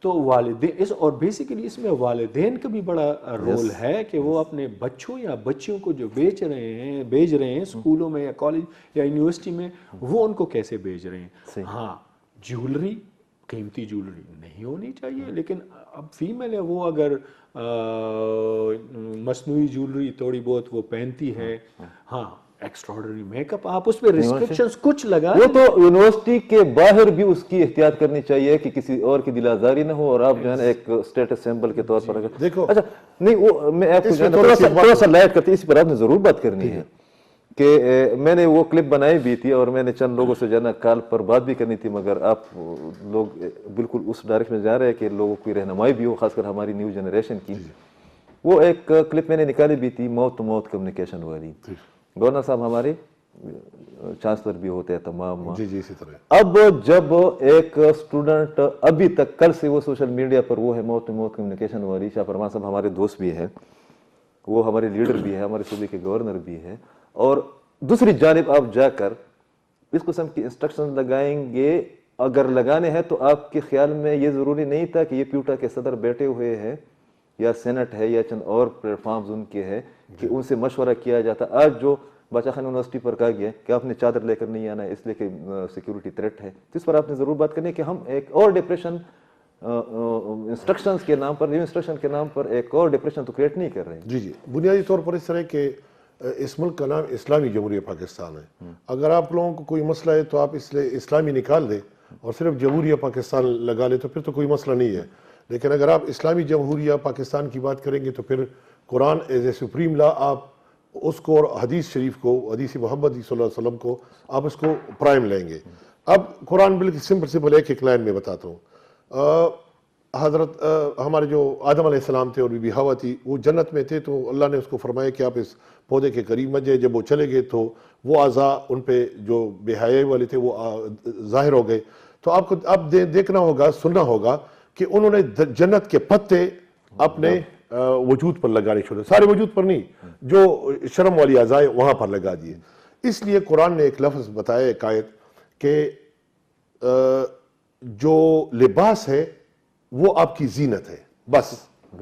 تو والدین اور بیسیکلی اس میں والدین کا بھی بڑا رول ہے کہ وہ اپنے بچوں یا بچیوں کو جو بھیج رہے ہیں اسکولوں میں یا کالج یا یونیورسٹی میں, وہ ان کو کیسے بھیج رہے ہیں. ہاں, جیولری, قیمتی جیولری نہیں ہونی چاہیے, لیکن اب فیمیل ہے وہ اگر مصنوعی جیولری تھوڑی بہت وہ پہنتی ہے, ہاں ایکسٹراڈنری میک اپ, آپ اس پہ ریسٹرکشنز کچھ لگا.
وہ تو یونیورسٹی کے باہر بھی اس کی احتیاط کرنی چاہیے کہ کسی اور کی دل آزاری نہ ہو, اور آپ جو ہے نا ایک اسٹیٹس سمبل کے طور پر اگر
دیکھو.
اچھا نہیں, وہ میں آپ کو تھوڑا سا لائٹ کرتی, اس پر آپ نے ضرور بات کرنی ہے کہ میں نے وہ کلپ بنائی بھی تھی اور میں نے چند لوگوں سے جو ہے نا کال پر بات بھی کرنی تھی, مگر آپ لوگ بالکل اس ڈائریکشن میں جا رہے ہیں کہ لوگوں کی رہنمائی بھی ہو, خاص کر ہماری نیو جنریشن کی. وہ ایک کلپ میں نے نکالی بھی تھی, موت تو موت کمیونیکیشن والی. گورنر صاحب ہمارے چانسلر بھی ہوتے ہیں تمام.
جی اسی طرح.
اب جب ایک اسٹوڈنٹ ابھی تک کل سے وہ سوشل میڈیا پر وہ ہے موت تو موت کمیونیکیشن والی, شاہ فرمان صاحب ہمارے دوست بھی ہیں, وہ ہمارے لیڈر بھی ہیں, ہمارے صوبے کے گورنر بھی ہیں, اور دوسری جانب آپ جا کر اس قسم کی انسٹرکشن لگائیں گے. اگر لگانے ہیں تو آپ کے خیال میں یہ ضروری نہیں تھا کہ یہ پیوٹا کے صدر بیٹھے ہوئے ہیں یا سینٹ ہے یا چند اور پلیٹ فارمز ان کے ہیں کہ ان سے مشورہ کیا جاتا؟ آج جو باچا خان یونیورسٹی پر کہا گیا کہ آپ نے چادر لے کر نہیں آنا ہے اس لیے کہ سیکیورٹی تھریٹ ہے, اس پر آپ نے ضرور بات کرنی ہے کہ ہم ایک اور ڈپریشن انسٹرکشنز کے نام پر, نیو انسٹرکشن کے نام پر ایک اور ڈپریشن تو کریٹ نہیں کر رہے ہیں.
جی بنیادی طور پر اس طرح کہ اس ملک کا نام اسلامی جمہوریہ پاکستان ہے. اگر آپ لوگوں کو کوئی مسئلہ ہے تو آپ اس لیے اسلامی نکال دیں اور صرف جمہوریہ پاکستان لگا لیں تو پھر تو کوئی مسئلہ نہیں ہے. لیکن اگر آپ اسلامی جمہوریہ پاکستان کی بات کریں گے تو پھر قرآن ایز اے سپریم لا آپ اس کو اور حدیث شریف کو, حدیث محمد صلی اللہ علیہ وسلم کو آپ اس کو پرائم لیں گے. اب قرآن بالکل سمپل ایک لائن میں بتاتا ہوں. حضرت ہمارے جو آدم علیہ السلام تھے اور بی بی حوا تھی, وہ جنت میں تھے, تو اللہ نے اس کو فرمایا کہ آپ اس پودے کے قریب مت جائیں. جب وہ چلے گئے تو وہ اعضاء ان پہ جو بے حیائی والے تھے وہ ظاہر ہو گئے. تو آپ کو اب دیکھنا ہوگا, سننا ہوگا کہ انہوں نے جنت کے پتے اپنے وجود پر لگانے چھوڑے, سارے وجود پر نہیں, جو شرم والی اعضاء وہاں پر لگا دیے. اس لیے قرآن نے ایک لفظ بتایا, ایک آیت, کہ جو لباس ہے وہ آپ کی زینت ہے. بس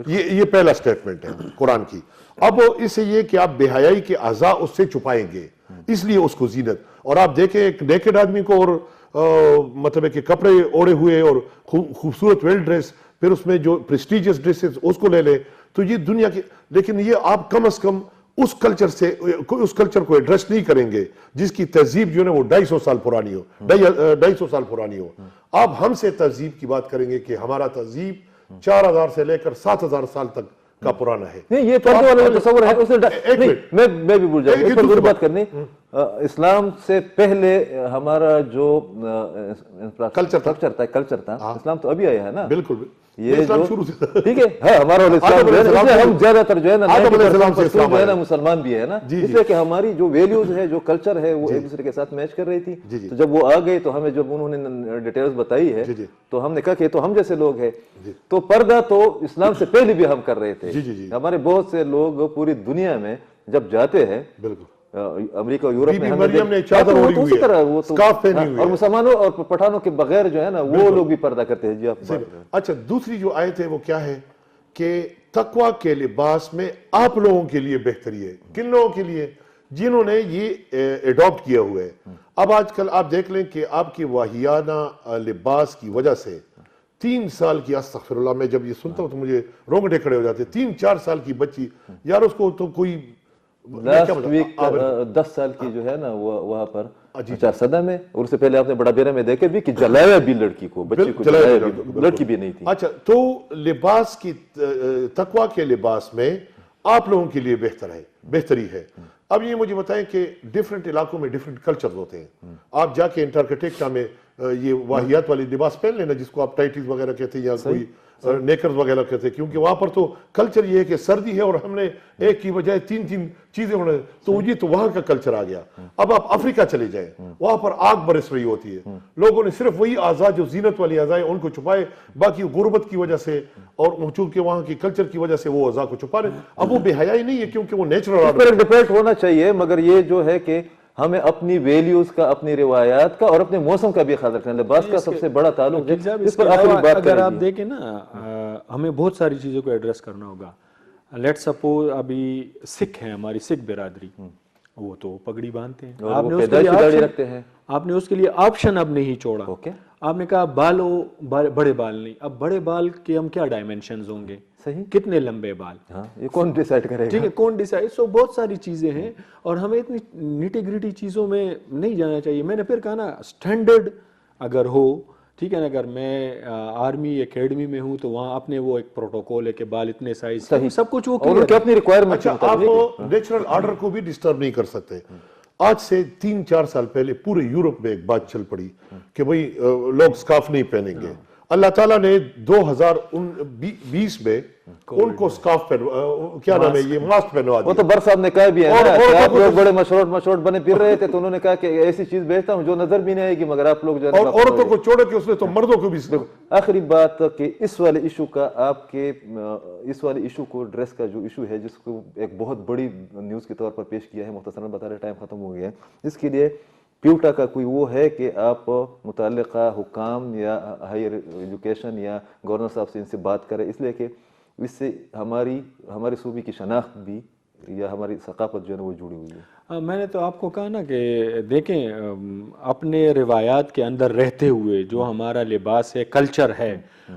یہ پہلا سٹیٹمنٹ ہے قرآن کی. اب اس سے یہ کہ آپ بے حیائی کے اعضاء اس سے چھپائیں گے, اس لیے اس کو زینت. اور آپ دیکھیں ایک نیکڈ آدمی کو, اور مطلب ہے کہ کپڑے اوڑے ہوئے اور خوبصورت ویل ڈریس, پھر اس میں جو پریسٹیجس ڈریسز اس کو لے لے, تو یہ دنیا کی, لیکن یہ آپ کم از کم اس کلچر سے, اس کلچر کو ایڈریس نہیں کریں گے جس کی تہذیب جو ہے وہ 250 سال پرانی ہو, 250 سال پرانی ہو. آپ ہم سے تہذیب کی بات کریں گے کہ ہمارا تہذیب 4000 سے لے کر 7000 سال تک کا پرانا ہے.
نہیں, یہ پردے والا تصور ہے. میں بھی بھول جاؤں, ایک ضرور بات کرنی. اسلام سے پہلے ہمارا جو کلچر تھا, اسلام تو ابھی آیا ہے نا.
بالکل,
یہ جو ٹھیک ہے, ہمارا ہم زیادہ تر جو ہے نا مسلمان بھی ہے نا, اس لیے کہ ہماری جو ویلیوز ہے, جو کلچر ہے, وہ ایک دوسرے کے ساتھ میچ کر رہی تھی. تو جب وہ آ گئی تو ہمیں جب انہوں نے ڈیٹیلز بتائی ہے تو ہم نے کہا کہ تو ہم جیسے لوگ ہیں. تو پردہ تو اسلام سے پہلے بھی ہم کر رہے تھے. ہمارے بہت سے لوگ پوری دنیا میں جب جاتے ہیں, امریکہ اور یورپ میں,
مریم نے چادر اوڑھی ہوئی ہے, سکارف پہنی ہوئی ہے,
اور مسلمانوں اور پٹھانوں کے بغیر جو ہے نا وہ لوگ بھی پردہ کرتے ہیں. جی آپ.
اچھا, دوسری جو آیت ہے وہ کیا ہے کہ تقوی کے لباس میں آپ لوگوں کے لیے بہتری ہے. کن لوگوں کے لیے؟ جنہوں نے یہ ایڈاپٹ کیا ہوا ہے. اب آج کل آپ دیکھ لیں کہ آپ کی واہیانہ لباس کی وجہ سے 3 سال کی, استغفر اللہ, میں جب یہ سنتا ہوں تو مجھے رونگٹے کھڑے ہو جاتے. 3-4 سال کی بچی, یار اس کو تو کوئی
لاسٹ ویک 10 سال کی جو ہے نا وہاں پر صدا میں, اور اس سے پہلے آپ نے بڑا بیرا میں دیکھے بھی کہ جلایا بھی لڑکی کو, بچی کو جلایا بھی, لڑکی بھی نہیں تھی.
اچھا, تو لباس کی, تقوی کے لباس میں آپ لوگوں کے لیے بہتری ہے. اب یہ مجھے بتائیں کہ ڈیفرنٹ علاقوں میں ڈیفرنٹ کلچر ہوتے ہیں. آپ جا کے انٹارکٹیکا میں یہ واہیات والی لباس پہن لینا جس کو آپ ٹائٹیز وغیرہ کہتے ہیں یا کوئی نیکرز وغیرہ کہتے ہیں, کیونکہ وہاں پر تو کلچر یہ ہے کہ سردی ہے اور ہم نے ایک کی بجائے 3 چیزیں ہونے, تو یہ تو وہاں کا کلچر آ گیا. اب آپ افریقہ چلے جائیں, وہاں پر آگ برس رہی ہوتی ہے, لوگوں نے صرف وہی اعضاء جو زینت والی اعضاء ان کو چھپائے, باقی غربت کی وجہ سے اور چونکہ وہاں کی کلچر کی وجہ سے وہ اعضاء کو چھپا رہے. اب وہ بے حیائی نہیں ہے کیونکہ وہ نیچرل آرڈر
ڈپینڈ ہونا چاہیے, مگر یہ جو ہے کہ ہمیں اپنی ویلیوز کا, اپنی روایات کا اور اپنے موسم کا بھی خیال رکھنا ہے. لباس کا سب سے بڑا تعلق ہے. اس پر آخری بات
اگر آپ دیکھیں نا, ہمیں بہت ساری چیزوں کو ایڈریس کرنا ہوگا. لیٹ سپوز ابھی سکھ ہیں, ہماری سکھ برادری, وہ تو پگڑی باندھتے ہیں, آپ نے اس کے لیے آپشن اب نہیں چھوڑا. آپ نے کہا بڑے بال نہیں. اب بڑے بال کے ہم کیا ڈائمینشنز ہوں گے, کتنے لمبے بال,
یہ کون ڈیسائیڈ کرے گا؟
ٹھیک ہے, کون ڈیسائیڈ. سو بہت ساری چیزیں ہیں اور ہمیں اتنی نیٹی گریٹی چیزوں میں نہیں جانا چاہیے. میں نے پھر کہا نا, اسٹینڈرڈ اگر ہو, ٹھیک ہے نا, اگر میں آرمی اکیڈمی میں ہوں تو وہاں اپنے وہ ایک پروٹوکول ہے کہ بال اتنے سائز, سب کچھ وہ
اپنی ریکوائرمنٹ.
اچھا, آپ نیچرل آرڈر کو بھی ڈسٹرب نہیں کر سکتے. آج سے 3-4 سال پہلے پورے یورپ میں ایک بات چل پڑی کہ بھئی لوگ سکارف نہیں پہنیں گے. اللہ تعالیٰ نے 2020 میں ان کو سکارف کیا نام ہے یہ ماسک پہنوا دیا.
وہ تو بر صاحب نے کہا بھی ہے نا کہ آپ لوگ بڑے مشروٹ بنے پھر رہے تھے, تو انہوں نے کہا کہ ایسی چیز بھیجتا ہوں جو نظر بھی نہیں آئے گی, مگر آپ لوگ جو ہے
عورتوں کو چھوڑ کے اس نے تو مردوں کو بھی.
آخری بات کہ اس والے ایشو کا, آپ کے اس والے ایشو کو, ڈریس کا جو ایشو ہے جس کو ایک بہت بڑی نیوز کے طور پر پیش کیا ہے, مختصراً بتا رہے ٹائم ختم ہو گیا ہے, اس کے لیے پیوٹا کا کوئی وہ ہے کہ آپ متعلقہ حکام یا ہائر ایجوکیشن یا گورنر صاحب سے ان سے بات کریں, اس لیے کہ اس سے ہمارے صوبے کی شناخت بھی یا ہماری ثقافت جو ہے وہ جڑی ہوئی ہے.
میں نے تو آپ کو کہا نا کہ دیکھیں, اپنے روایات کے اندر رہتے ہوئے جو ہمارا لباس ہے, کلچر ہے,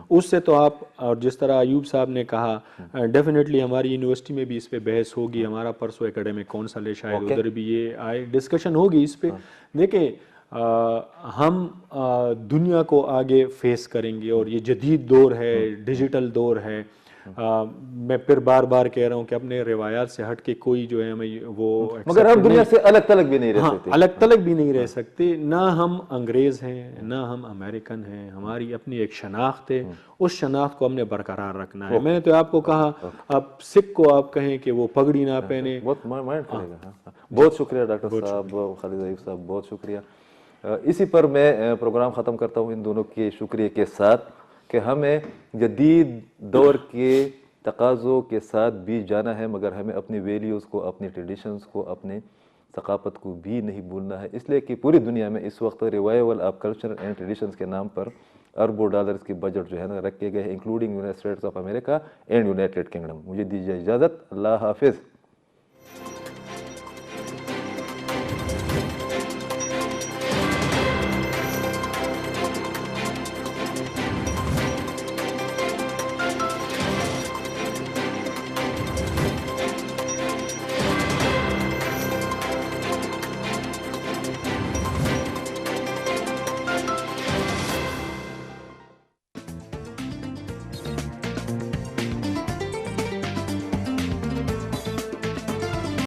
اس سے تو آپ, اور جس طرح ایوب صاحب نے کہا, ڈیفینیٹلی ہماری یونیورسٹی میں بھی اس پہ بحث ہوگی. ہمارا پرسوں اکیڈمک کونسل ہے, شاید ادھر بھی یہ آئے, ڈسکشن ہوگی اس پہ. دیکھیں, ہم دنیا کو آگے فیس کریں گے اور یہ جدید دور ہے, ڈیجیٹل دور ہے, میں پھر بار بار کہہ رہا ہوں کہ اپنے روایات سے ہٹ کے کوئی جو ہے ہمیں وہ
مگر ہم دنیا سے الگ تلگ بھی نہیں رہ
ہاں
سکتے.
الگ تلگ بھی نہیں رہ سکتے. نہ ہم انگریز ہیں نہ ہم امریکن ہیں. ہماری اپنی ایک شناخت ہے, اس شناخت کو ہم نے برقرار رکھنا ہے. میں نے تو آپ کو کہا اب سکھ کو آپ کہیں کہ وہ پگڑی نہ پہنے.
بہت مائنڈ کرے گا. بہت شکریہ ڈاکٹر صاحب, خالد ضعیف صاحب, بہت شکریہ. اسی پر میں پروگرام ختم کرتا ہوں ان دونوں کے شکریہ کے ساتھ کہ ہمیں جدید دور کے تقاضوں کے ساتھ بھی جانا ہے, مگر ہمیں اپنی ویلیوز کو, اپنی ٹریڈیشنز کو, اپنے ثقافت کو بھی نہیں بھولنا ہے. اس لیے کہ پوری دنیا میں اس وقت revival of culture and traditions کے نام پر اربوں ڈالرز کی بجٹ جو ہے نا رکھے گئے ہیں, including United States of America and United kingdom. مجھے دیجیے اجازت. اللہ حافظ.